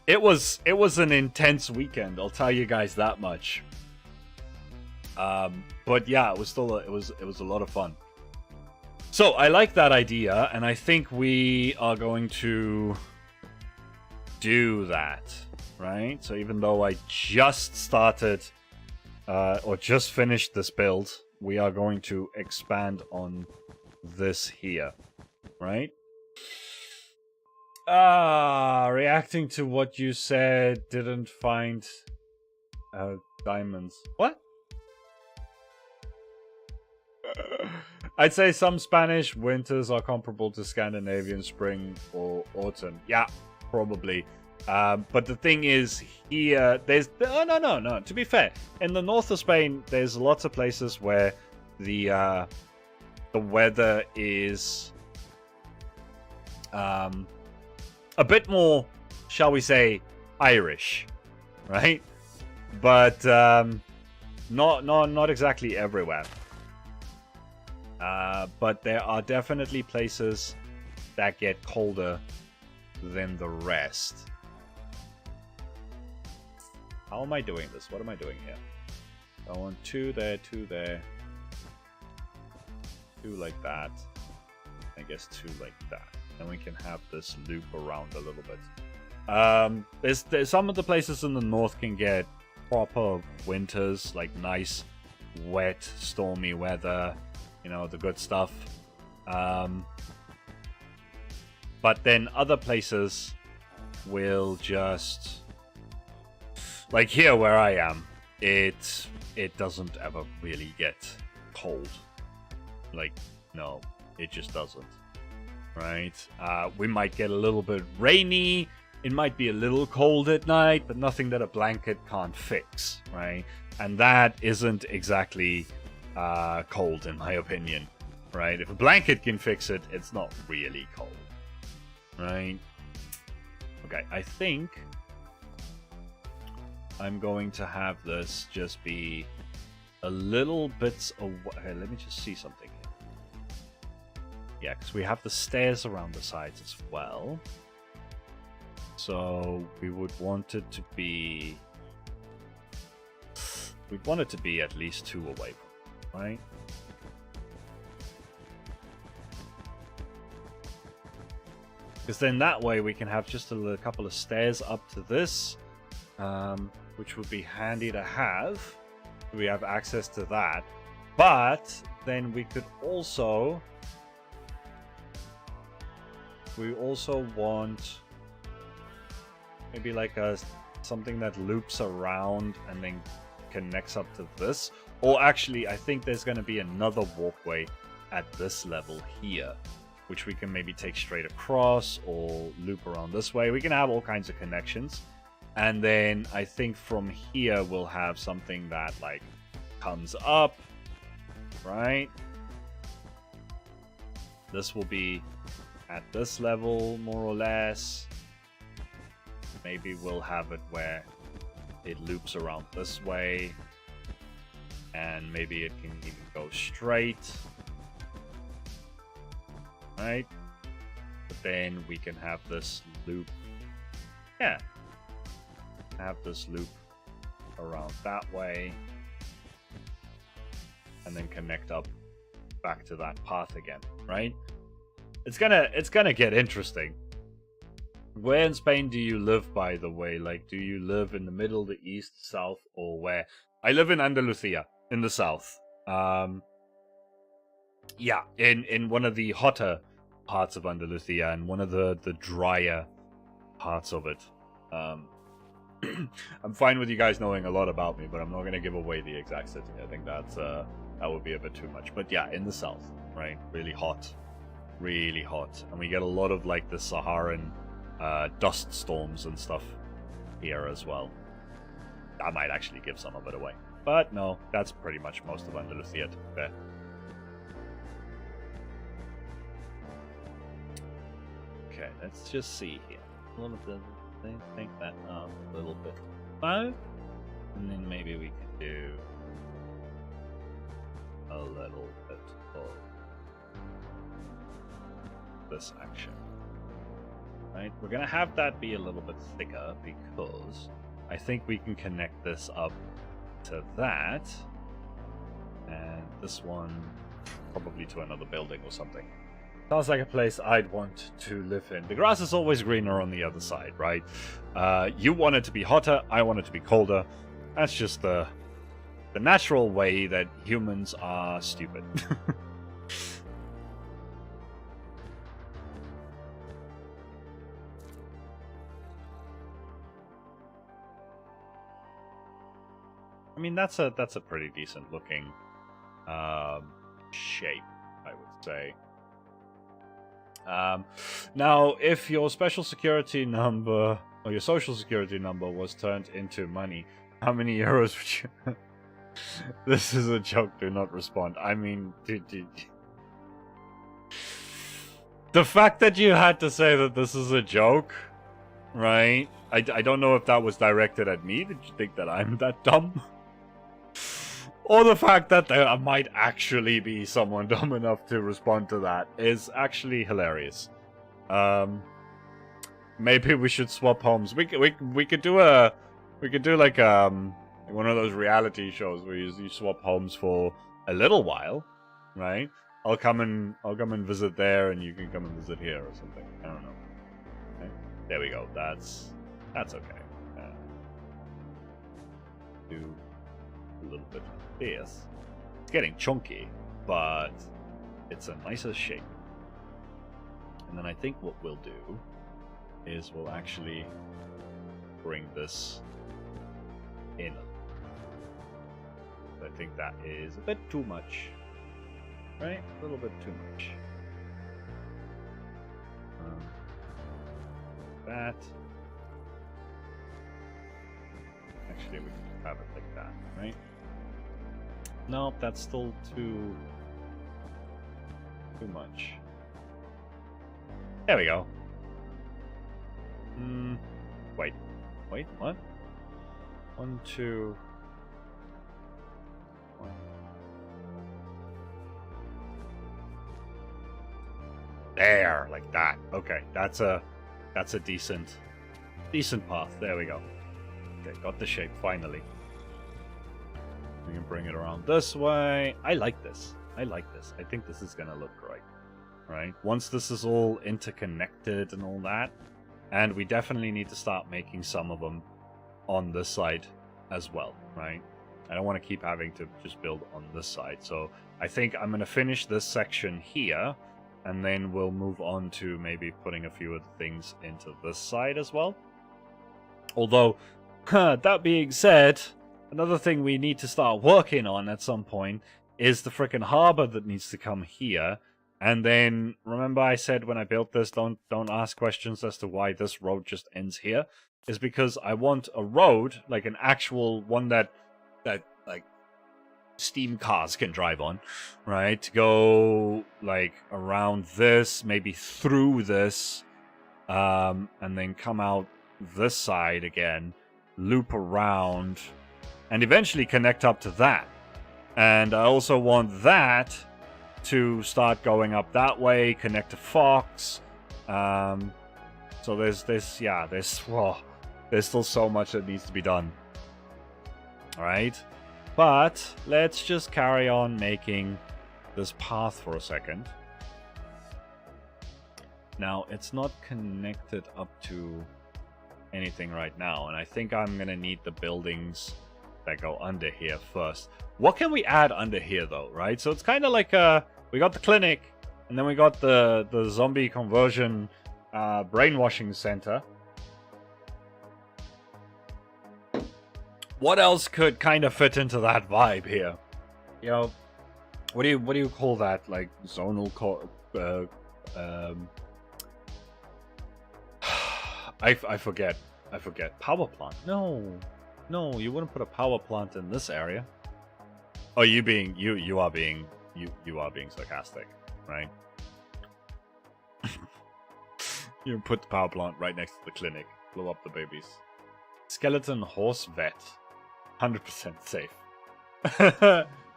It was an intense weekend, I'll tell you guys that much. But yeah, it was still it was a lot of fun. So I like that idea, and I think we are going to do that, right? So even though I just started or just finished this build, we are going to expand on this here, right? Reacting to what you said, didn't find diamonds. What? I'd say some Spanish winters are comparable to Scandinavian spring or autumn. Yeah, probably. But the thing is, here, there's... Oh, no. To be fair, in the north of Spain, there's lots of places where the weather is a bit more, shall we say, Irish, right? But not exactly everywhere. But there are definitely places that get colder than the rest. How am I doing this? What am I doing here? I want 2 there, 2 there. 2 like that. I guess 2 like that. And we can have this loop around a little bit. There's some of the places in the north can get proper winters, like nice, wet, stormy weather. You know, the good stuff. But then other places will just... Like here where I am, it doesn't ever really get cold. Like, no, it just doesn't. Right? We might get a little bit rainy. It might be a little cold at night, but nothing that a blanket can't fix. Right? And that isn't exactly... cold in my opinion, right? If a blanket can fix it, it's not really cold, right? Okay, I think I'm going to have this just be a little bit away. Okay, let me just see something here. Yeah, because we have the stairs around the sides as well, so we would want it to be... We'd want it to be at least 2 away from, right? Because then that way we can have just a couple of stairs up to this, which would be handy to have. We have access to that. But then we could also... We also want maybe like something that loops around and then connects up to this. Or actually, I think there's going to be another walkway at this level here, which we can maybe take straight across or loop around this way. We can have all kinds of connections. And then I think from here we'll have something that like comes up, right? This will be at this level, more or less. Maybe we'll have it where it loops around this way. And maybe it can even go straight. Right? But then we can have this loop. Yeah. Have this loop around that way. And then connect up back to that path again, right? It's gonna get interesting. Where in Spain do you live, by the way? Like, do you live in the middle, the east, south, or where? I live in Andalusia, in the south. Yeah, in one of the hotter parts of Andalusia and one of the drier parts of it. I'm fine with you guys knowing a lot about me, but I'm not going to give away the exact city. I think that would be a bit too much. But yeah, in the south, right? Really hot. Really hot. And we get a lot of like the Saharan dust storms and stuff here as well. I might actually give some of it away. But no, that's pretty much most of Andalusia to be fair. Okay, let's just see here. A little bit, think that up a little bit. 5, and then maybe we could do a little bit of this action. Right, we're gonna have that be a little bit thicker because I think we can connect this up to that, and this one probably to another building or something. Sounds like a place I'd want to live in. The grass is always greener on the other side, right? You want it to be hotter, I want it to be colder. That's just the natural way that humans are stupid. I mean, that's a pretty decent looking shape, I would say. Now, if your special security number or your social security number was turned into money, how many euros would you... This is a joke, do not respond. I mean, dude. The fact that you had to say that this is a joke, right? I don't know if that was directed at me. Did you think that I'm that dumb? Or the fact that there might actually be someone dumb enough to respond to that is actually hilarious. Maybe we should swap homes. We could do like one of those reality shows where you swap homes for a little while, right? I'll come and visit there, and you can come and visit here or something. I don't know. Okay. There we go. That's okay. Do a little bit of this. It's getting chunky, but it's a nicer shape. And then I think what we'll do is we'll actually bring this in. I think that is a bit too much. Right? A little bit too much. That. Actually, we can have it like that, right? No, that's still too much. There we go. Wait, what? 1, 2, 1. There, like that. Okay, that's a decent path. There we go. Okay, got the shape finally. We can bring it around this way. I like this. I think this is gonna look great. Right? Once this is all interconnected and all that, and we definitely need to start making some of them on this side as well, right? I don't want to keep having to just build on this side. So I think I'm gonna finish this section here, and then we'll move on to maybe putting a few of the things into this side as well. Although, that being said, another thing we need to start working on at some point is the frickin' harbor that needs to come here. And then, remember I said when I built this, don't ask questions as to why this road just ends here. Is because I want a road, like an actual one that like steam cars can drive on, right? To go like around this, maybe through this, and then come out this side again, loop around, and eventually connect up to that. And I also want that to start going up that way, connect to Fox. So there's still so much that needs to be done. Alright? But let's just carry on making this path for a second. Now, it's not connected up to anything right now, and I think I'm gonna need the buildings that go under here first. What can we add under here though, right? So it's kind of like we got the clinic, and then we got the zombie conversion brainwashing center. What else could kind of fit into that vibe here? You know, what do you call that? Like zonal I forget. Power plant. No, No, you wouldn't put a power plant in this area. Oh, you are being sarcastic, right? You put the power plant right next to the clinic. Blow up the babies. Skeleton horse vet. 100% safe.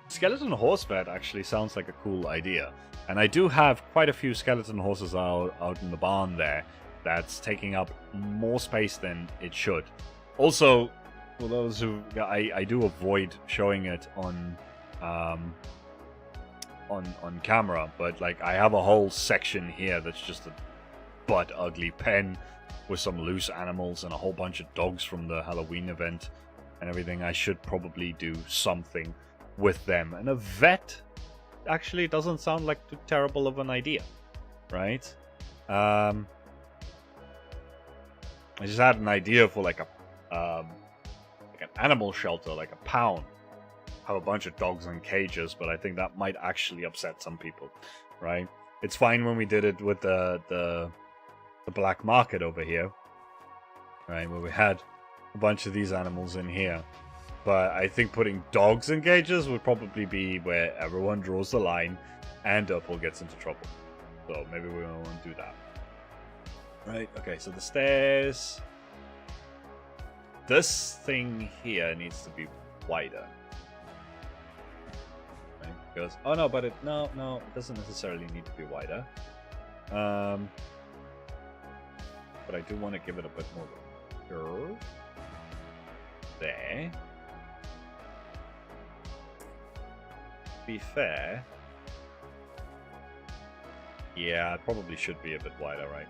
Skeleton horse vet actually sounds like a cool idea. And I do have quite a few skeleton horses out in the barn there. That's taking up more space than it should. Also, for those who... I do avoid showing it on camera. But like, I have a whole section here that's just a butt ugly pen with some loose animals and a whole bunch of dogs from the Halloween event and everything. I should probably do something with them. And a vet actually doesn't sound like too terrible of an idea, right? I just had an idea for like an animal shelter, like a pound. Have a bunch of dogs in cages, but I think that might actually upset some people, right? It's fine when we did it with the black market over here, right, where we had a bunch of these animals in here. But I think putting dogs in cages would probably be where everyone draws the line and Derpol gets into trouble. So maybe we don't want to do that. Right, okay, so the stairs. This thing here needs to be wider. Right, because, oh no, but it doesn't necessarily need to be wider. But I do want to give it a bit more curve. There. To be fair. Yeah, it probably should be a bit wider, right?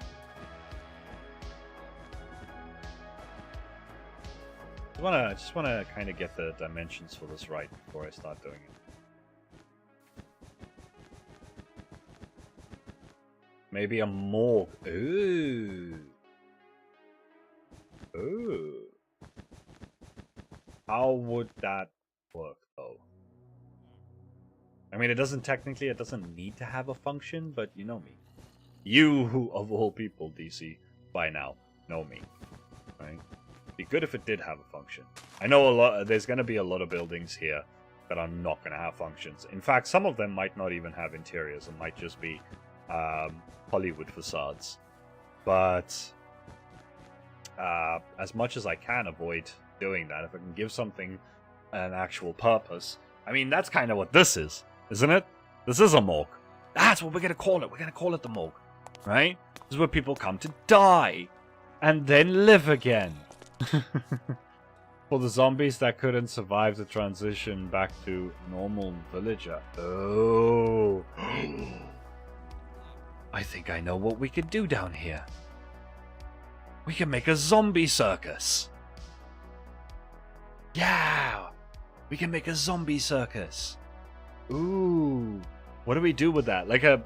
I just wanna kind of get the dimensions for this right before I start doing it. Maybe a morgue. Ooh. Ooh. How would that work, though? I mean, it doesn't need to have a function, but you know me. You, who of all people, DC, by now, know me, right? Be good if it did have a function. I know there's going to be a lot of buildings here that are not going to have functions. In fact, some of them might not even have interiors and might just be Hollywood facades. But as much as I can avoid doing that, if I can give something an actual purpose. I mean, that's kind of what this is, isn't it? This is a morgue. That's what we're going to call it. We're going to call it the morgue, right? This is where people come to die and then live again. For the zombies that couldn't survive the transition back to normal villager. Oh. I think I know what we could do down here. We can make a zombie circus. Yeah! We can make a zombie circus. Ooh. What do we do with that? Like a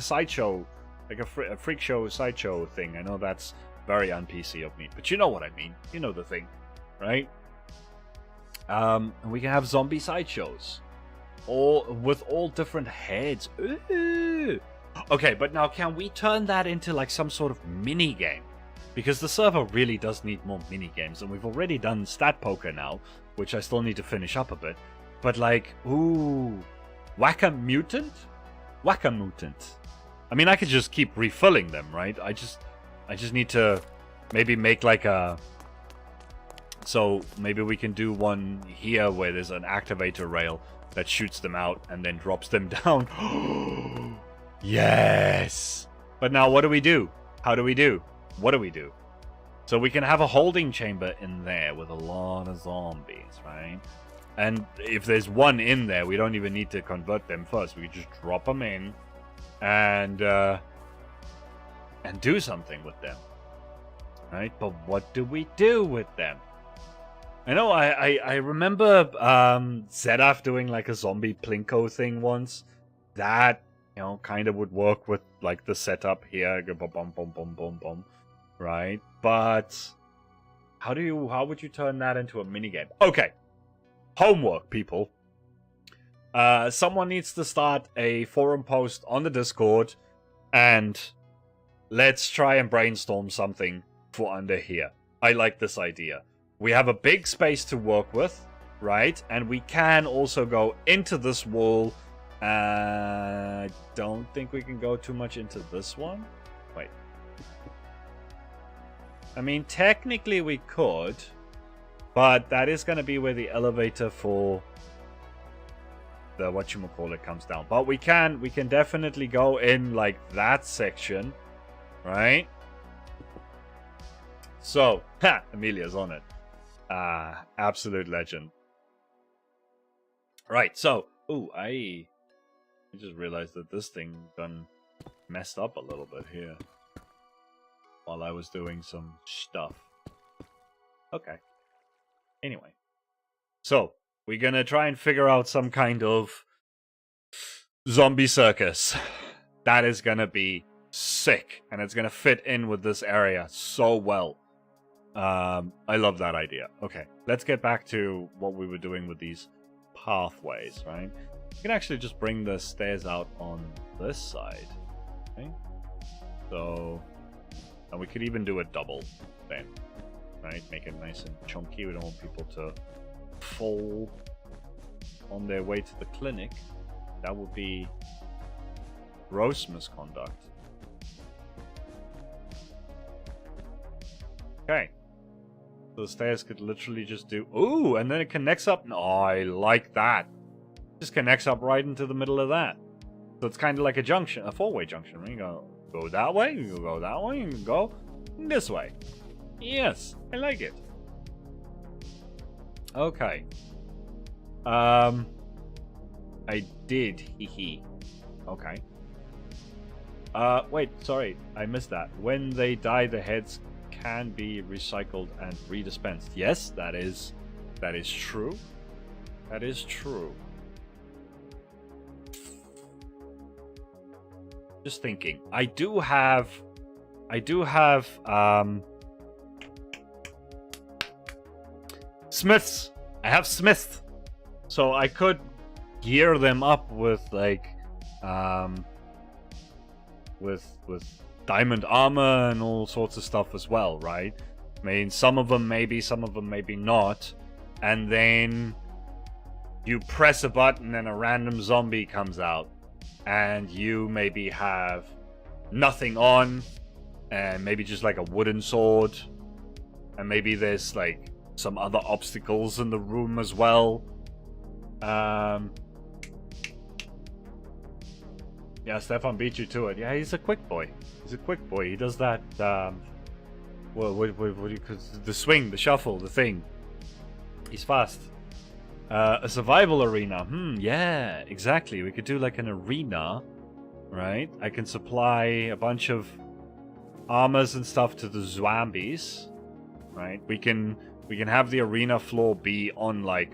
sideshow, like a freak show sideshow thing. I know that's very un-PC of me, but you know what I mean. You know the thing, right? And we can have zombie sideshows, all with all different heads. Ooh. Okay, but now can we turn that into like some sort of mini game? Because the server really does need more mini games, and we've already done stat poker now, which I still need to finish up a bit. But like, ooh, Whack-A-Mutant? Whack-A-Mutant. I mean, I could just keep refilling them, right? I just need to maybe make like a... So maybe we can do one here where there's an activator rail that shoots them out and then drops them down. Yes! But now what do we do? How do we do? What do we do? So we can have a holding chamber in there with a lot of zombies, right? And if there's one in there, we don't even need to convert them first. We can just drop them in and do something with them, right? But what do we do with them? I know I remember Zedaf doing like a zombie Plinko thing once. That, you know, kind of would work with like the setup here, boom, boom, boom, boom, boom, boom, right? But how would you turn that into a minigame? Okay, homework, people. Someone needs to start a forum post on the Discord, and let's try and brainstorm something for under here. I like this idea. we have a big space to work with, right? And we can also go into this wall. I don't think we can go too much into this one. Wait. I mean, technically we could, but that is going to be where the elevator for the whatchamacallit comes down. But we can definitely go in like that section, right? So, Amelia's on it. Absolute legend. Right, so, I just realized that this thing done messed up a little bit here while I was doing some stuff. Okay. Anyway. So, we're gonna try and figure out some kind of zombie circus. That is gonna be sick, and it's gonna fit in with this area so well. I love that idea. Okay, let's get back to what we were doing with these pathways, right? We can actually just bring the stairs out on this side. Okay. So, and we could even do a double then, right? Make it nice and chunky. We don't want people to fall on their way to the clinic. That would be gross misconduct. Okay. So the stairs could literally just do... Ooh, and then it connects up. No, I like that. Just connects up right into the middle of that. So it's kind of like a junction, a four-way junction. You go that way, you go that way, you go this way. Yes, I like it. Okay. I did, hee. Okay. Wait, sorry, I missed that. When they die, the heads can be recycled and redispensed. Yes, that is true. That is true. Just thinking. I do have smiths. I have smiths. So I could gear them up with like with diamond armor and all sorts of stuff as well, right? I mean, some of them maybe not. And then you press a button and a random zombie comes out. And you maybe have nothing on. And maybe just like a wooden sword. And maybe there's like some other obstacles in the room as well. Yeah, Stefan beat you to it. Yeah, he's a quick boy. He's a quick boy. He does that, well, what do you call the swing, the shuffle, the thing. He's fast. A survival arena. Yeah, exactly. We could do like an arena, right? I can supply a bunch of armors and stuff to the zombies, right? We can have the arena floor be on like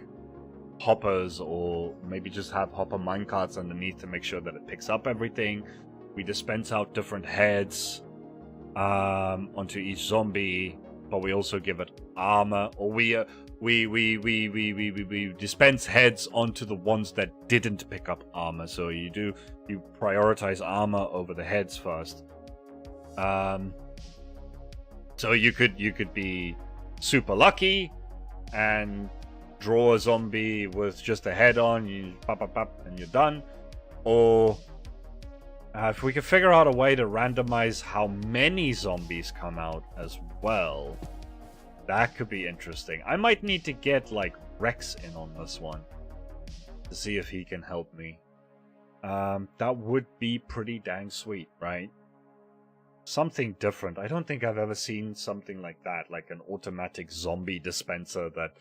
hoppers, or maybe just have hopper minecarts underneath to make sure that it picks up everything. We dispense out different heads onto each zombie, but we also give it armor, or we dispense heads onto the ones that didn't pick up armor. So you prioritize armor over the heads first. So you could be super lucky and draw a zombie with just a head on, you pop, and you're done. Or if we could figure out a way to randomize how many zombies come out as well, that could be interesting. I might need to get like Rex in on this one to see if he can help me. That would be pretty dang sweet, right? Something different. I don't think I've ever seen something like that, like an automatic zombie dispenser that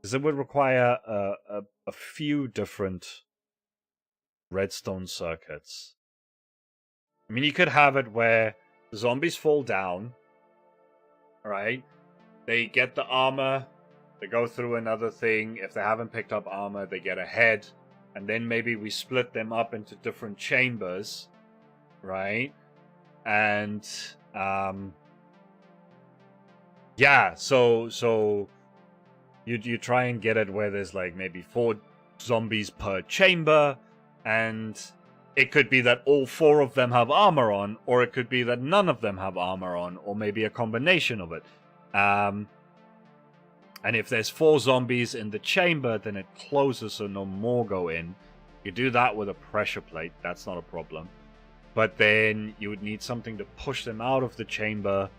because it would require a few different redstone circuits. I mean, you could have it where the zombies fall down, right? They get the armor, they go through another thing. If they haven't picked up armor, they get a head, and then maybe we split them up into different chambers, right? And yeah, so you try and get it where there's like maybe 4 zombies per chamber, and it could be that all 4 of them have armor on, or it could be that none of them have armor on, or maybe a combination of it. And if there's 4 zombies in the chamber, then it closes so no more go in. You do that with a pressure plate, that's not a problem. But then you would need something to push them out of the chamber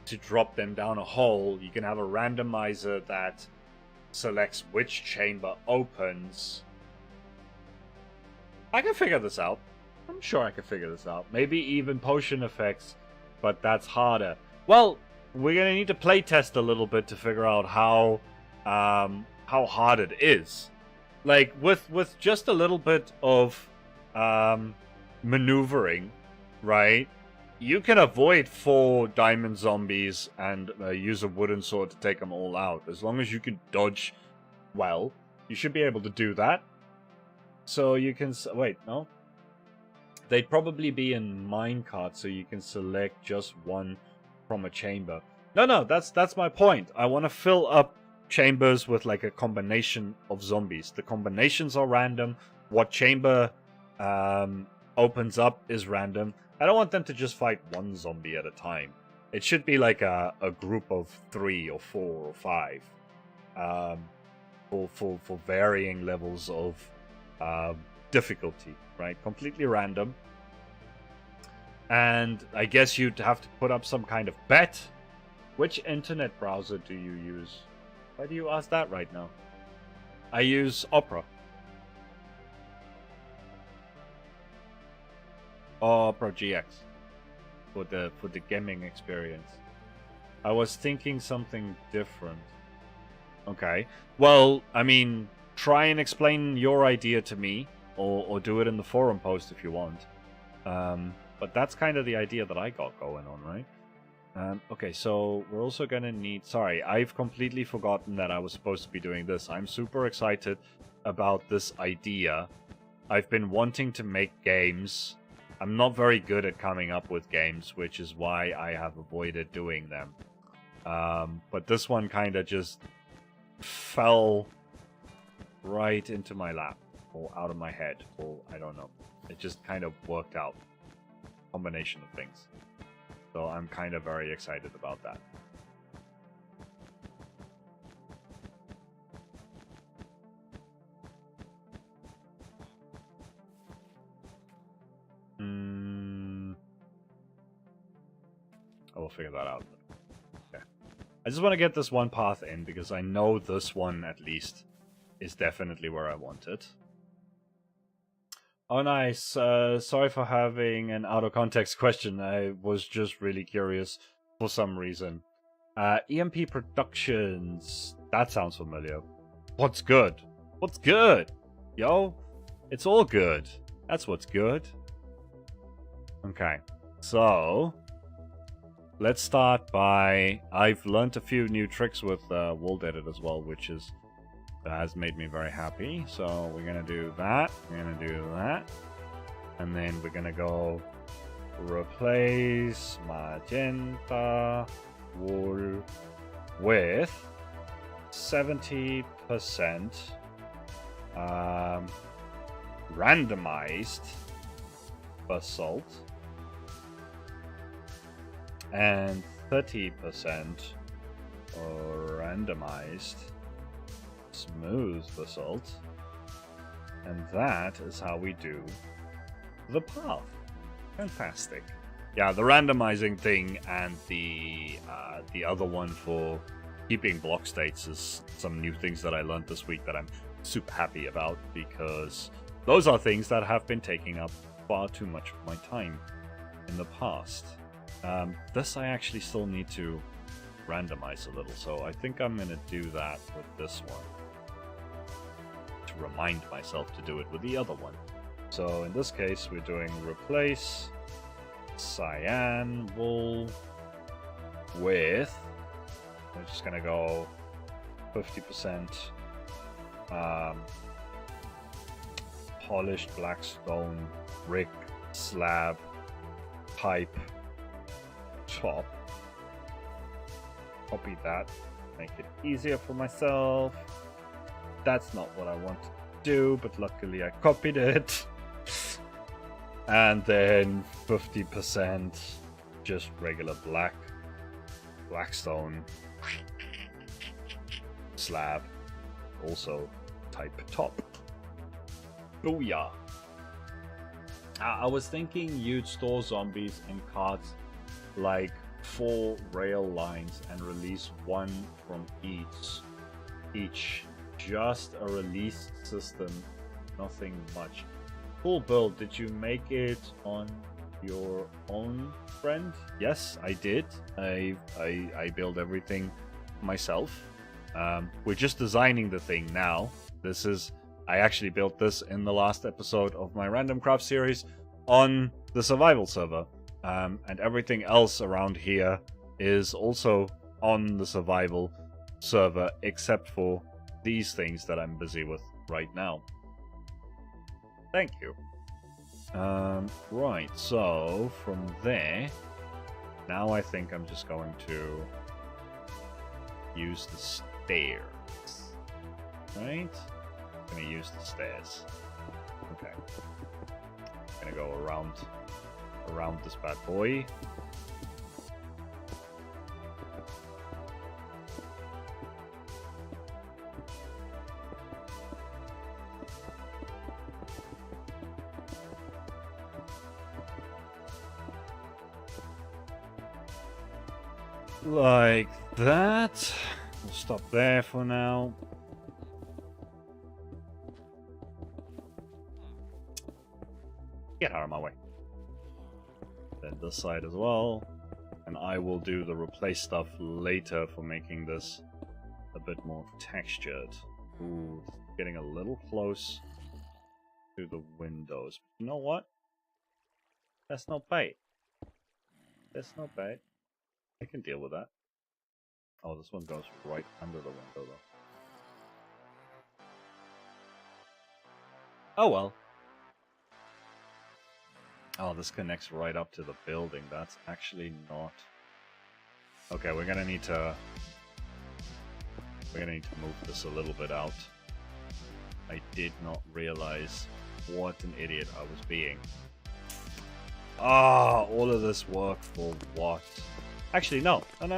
to drop them down a hole. You can have a randomizer that selects which chamber opens. I can figure this out. I'm sure I can figure this out. Maybe even potion effects, but that's harder. Well, we're gonna need to playtest a little bit to figure out how hard it is. Like with just a little bit of maneuvering, right? You can avoid 4 diamond zombies and use a wooden sword to take them all out. As long as you can dodge well, you should be able to do that. So you can... Wait, no? They'd probably be in minecart, so you can select just one from a chamber. No, that's my point. I want to fill up chambers with like a combination of zombies. The combinations are random. What chamber opens up is random. I don't want them to just fight one zombie at a time. It should be like a group of 3 or 4 or 5 for varying levels of difficulty, right? Completely random. And I guess you'd have to put up some kind of bet. Which internet browser do you use? Why do you ask that right now? I use Opera. Opera GX for the gaming experience. I was thinking something different. Okay. Well, I mean, try and explain your idea to me, or do it in the forum post if you want. But that's kind of the idea that I got going on, right? Okay, so we're also gonna need... Sorry, I've completely forgotten that I was supposed to be doing this. I'm super excited about this idea. I've been wanting to make games. I'm not very good at coming up with games, which is why I have avoided doing them. But this one kind of just fell right into my lap, or out of my head, or I don't know. It just kind of worked out. Combination of things. So I'm kind of very excited about that. I will figure that out. Okay. I just want to get this one path in because I know this one at least is definitely where I want it. Oh, nice. Sorry for having an out-of-context question. I was just really curious for some reason. EMP Productions. That sounds familiar. What's good? What's good? Yo, it's all good. That's what's good. Okay, so let's start by... I've learned a few new tricks with World Edit as well, which is... has made me very happy. So we're gonna do that. We're gonna do that. And then we're gonna go replace magenta wool with 70% randomized basalt and 30% randomized smooth basalt, and that is how we do the path. Fantastic. Yeah, the randomizing thing and the other one for keeping block states is some new things that I learned this week that I'm super happy about, because those are things that have been taking up far too much of my time in the past. This I actually still need to randomize a little, so I think I'm going to do that with this one. To remind myself to do it with the other one. So in this case, we're doing replace cyan wool with... We're just going to go 50% polished blackstone brick slab pipe top. Copy that, make it easier for myself. That's not what I want to do, but luckily I copied it. And then 50% just regular blackstone slab. Also type top. Booyah. I was thinking you'd store zombies in carts like 4 rail lines and release one from each. Just a release system, nothing much. Cool build. Did you make it on your own, friend? Yes, I did. I build everything myself. We're just designing the thing now. I actually built this in the last episode of my Randomcraft series on the survival server. And everything else around here is also on the survival server, except for these things that I'm busy with right now. Thank you. Right, so from there, now I think I'm just going to use the stairs. Right? I'm gonna use the stairs. Okay. I'm gonna go around this bad boy. Like that. We'll stop there for now. Get out of my way. Then this side as well. And I will do the replace stuff later for making this a bit more textured. Ooh, getting a little close to the windows. You know what? That's not bad. That's not bad. I can deal with that. Oh, this one goes right under the window, though. Oh well. Oh, this connects right up to the building. That's actually not... Okay, we're gonna need to move this a little bit out. I did not realize what an idiot I was being. Ah, all of this work for what? Actually, no. No,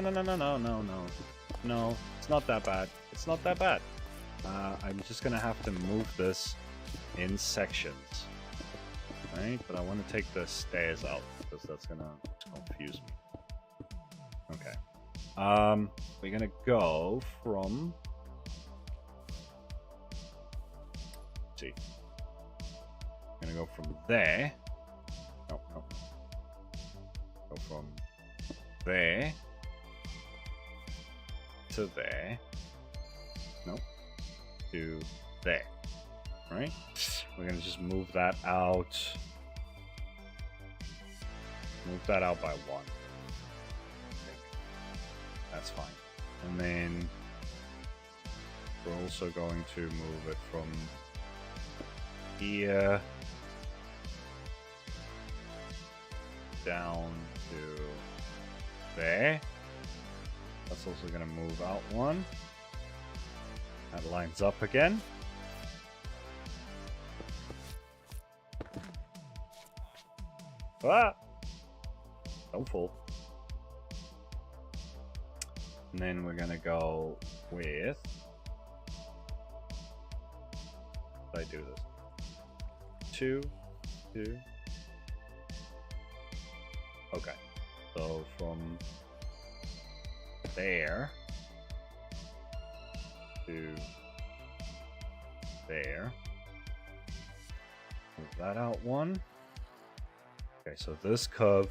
it's not that bad. It's not that bad. I'm just gonna have to move this in sections. Right? But I want to take the stairs out, because that's gonna confuse me. Okay. We're gonna go from... Let's see. I'm gonna go from there. No. Go from there to there. Nope. To there. Right? We're gonna just move that out. Move that out by 1. That's fine. And then we're also going to move it from here down to there. That's also going to move out 1. That lines up again. Ah! Don't fall. And then we're gonna go with... How do I do this? 2, 2. Okay. So from there to there. Move that out 1. Okay, so this curve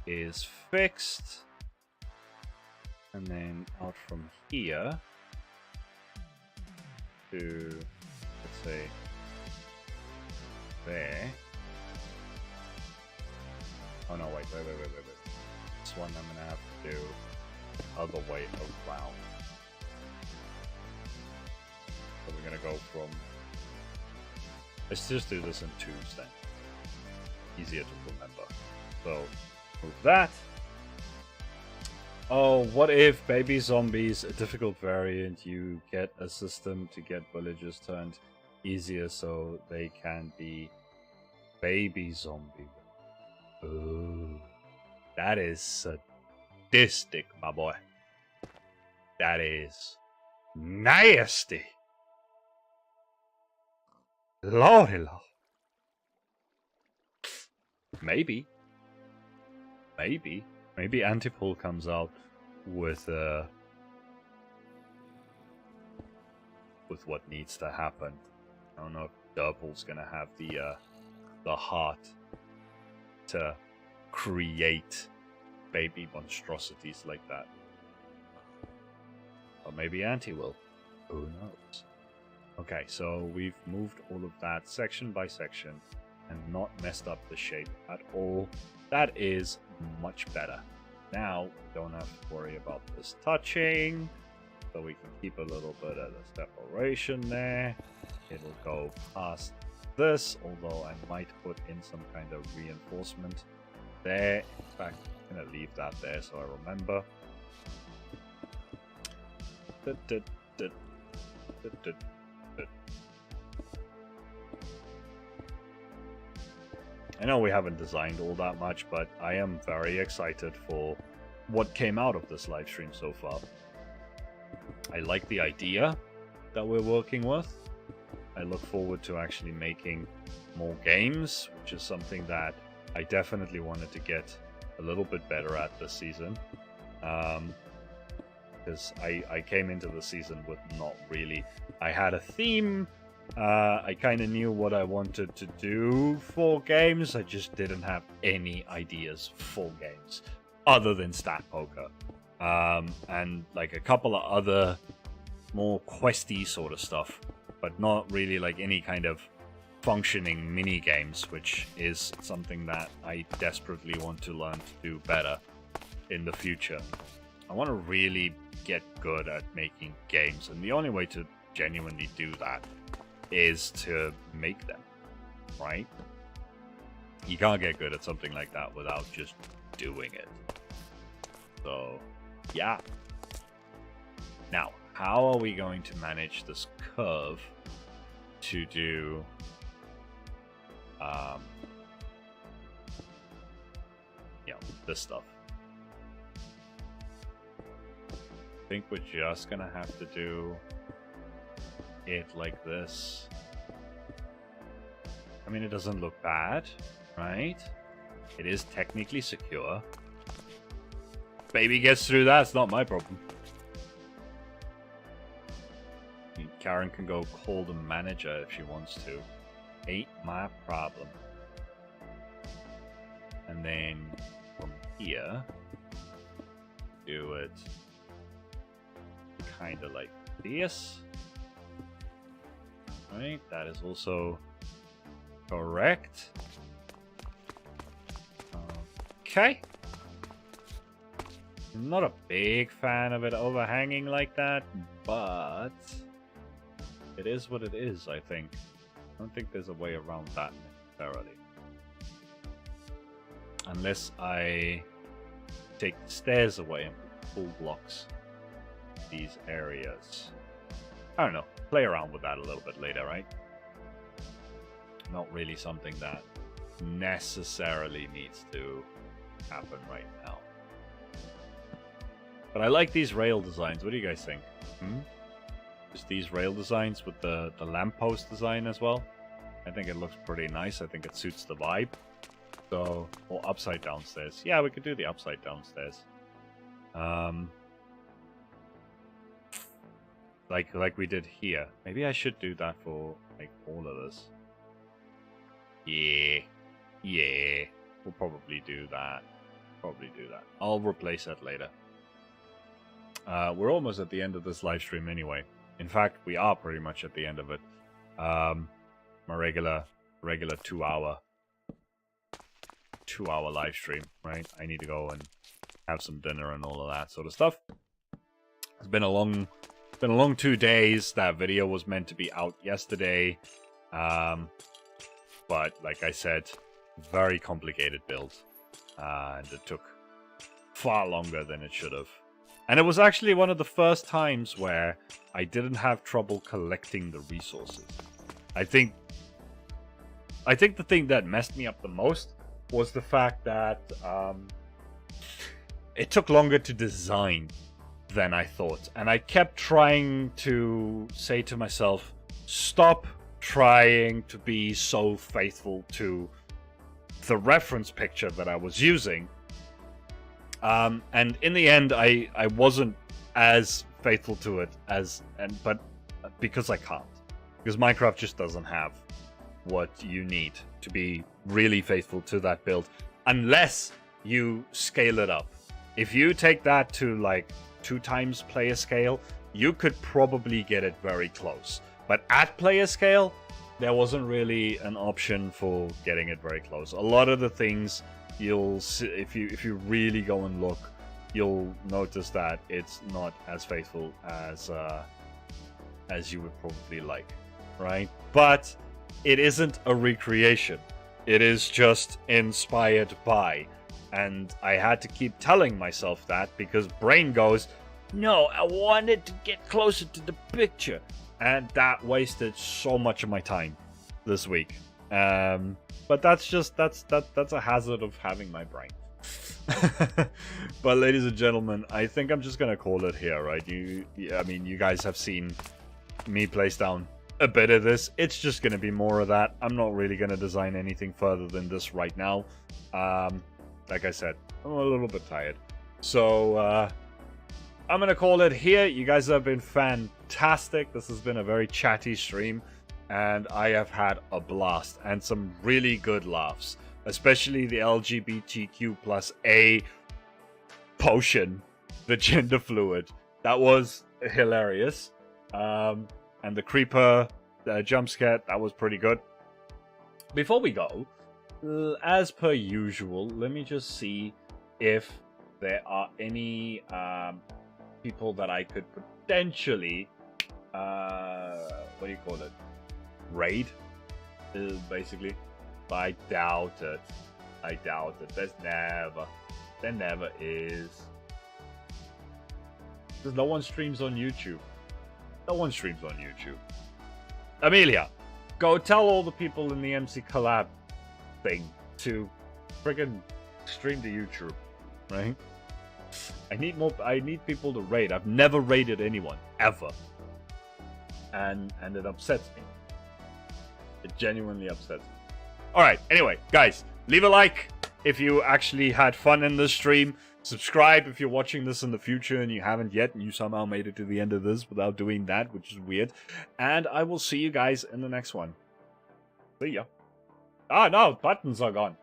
is fixed. And then out from here to, let's say, there. Oh no, wait. This one I'm gonna have to do the other way around. So we're gonna go from... Let's just do this in 2s then. Easier to remember. So, move that. Oh, what if Baby Zombies, a difficult variant, you get a system to get villagers turned easier so they can be baby zombie. Ooh, that is sadistic, my boy. That is Nasty. Lordy lord. Maybe Antipole comes out with what needs to happen. I don't know if Derpol's gonna have the heart to create baby monstrosities like that. Or maybe Auntie will. Who knows? Okay, so we've moved all of that section by section and not messed up the shape at all. That is much better. Now, we don't have to worry about this touching. So we can keep a little bit of the separation there. It'll go past this, although I might put in some kind of reinforcement there. In fact, I'm going to leave that there so I remember. I know we haven't designed all that much, but I am very excited for what came out of this live stream so far. I like the idea that we're working with. I look forward to actually making more games, which is something that I definitely wanted to get a little bit better at this season. Because I came into the season with not really... I had a theme. I kind of knew what I wanted to do for games. I just didn't have any ideas for games other than stat poker. And like a couple of other more questy sort of stuff, but not really like any kind of functioning mini games, which is something that I desperately want to learn to do better in the future. I want to really get good at making games, and the only way to genuinely do that is to make them, right? You can't get good at something like that without just doing it. So, yeah. Now, how are we going to manage this curve to do this stuff? I think we're just gonna have to do it like this. I mean, it doesn't look bad, right? It is technically secure. Baby gets through that, it's not my problem. Karen can go call the manager if she wants to. Ain't my problem. And then from here, do it kind of like this. Right, that is also correct. Okay. I'm not a big fan of it overhanging like that, but it is what it is, I think. I don't think there's a way around that necessarily. Unless I take the stairs away and put full blocks in these areas. I don't know. Play around with that a little bit later, right? Not really something that necessarily needs to happen right now. But I like these rail designs. What do you guys think? Just these rail designs with the lamppost design as well. I think it looks pretty nice. I think it suits the vibe. So, or upside down stairs. Yeah, we could do the upside down stairs. Like we did here. Maybe I should do that for like all of this. Yeah. We'll probably do that. I'll replace that later. We're almost at the end of this live stream anyway. In fact, we are pretty much at the end of it. My regular 2-hour live stream, right? I need to go and have some dinner and all of that sort of stuff. It's been a long 2 days. That video was meant to be out yesterday. But like I said, very complicated build. And it took far longer than it should have. And it was actually one of the first times where I didn't have trouble collecting the resources. I think the thing that messed me up the most was the fact that it took longer to design than I thought. And I kept trying to say to myself, stop trying to be so faithful to the reference picture that I was using. And in the end, I wasn't as faithful to it but because I can't. Because Minecraft just doesn't have what you need to be really faithful to that build unless you scale it up. If you take that to like 2 times player scale, you could probably get it very close. But at player scale, there wasn't really an option for getting it very close. A lot of the things you'll see, if you really go and look, you'll notice that it's not as faithful as you would probably like, right? But it isn't a recreation. It is just inspired by. And I had to keep telling myself that because brain goes, no, I wanted to get closer to the picture. And that wasted so much of my time this week. But that's a hazard of having my brain. But ladies and gentlemen, I think I'm just gonna call it here, right? I mean, you guys have seen me place down a bit of this. It's just gonna be more of that. I'm not really gonna design anything further than this right now. Like I said, I'm a little bit tired. So, I'm gonna call it here. You guys have been fantastic. This has been a very chatty stream, and I have had a blast and some really good laughs, especially the LGBTQ+A potion, the gender fluid. That was hilarious. And the creeper jump scare, that was pretty good. Before we go, as per usual, let me just see if there are any people that I could potentially what do you call it, raid, basically. But I doubt it. There never is, because no one streams on YouTube. Amelia, go tell all the people in the MC collab thing to friggin' stream to YouTube, right? I need people to raid. I've never raided anyone ever, and it upsets me. It genuinely upsets me. All right. Anyway, guys, leave a like if you actually had fun in this stream. Subscribe if you're watching this in the future and you haven't yet, and you somehow made it to the end of this without doing that, which is weird. And I will see you guys in the next one. See ya. Ah, no, buttons are gone.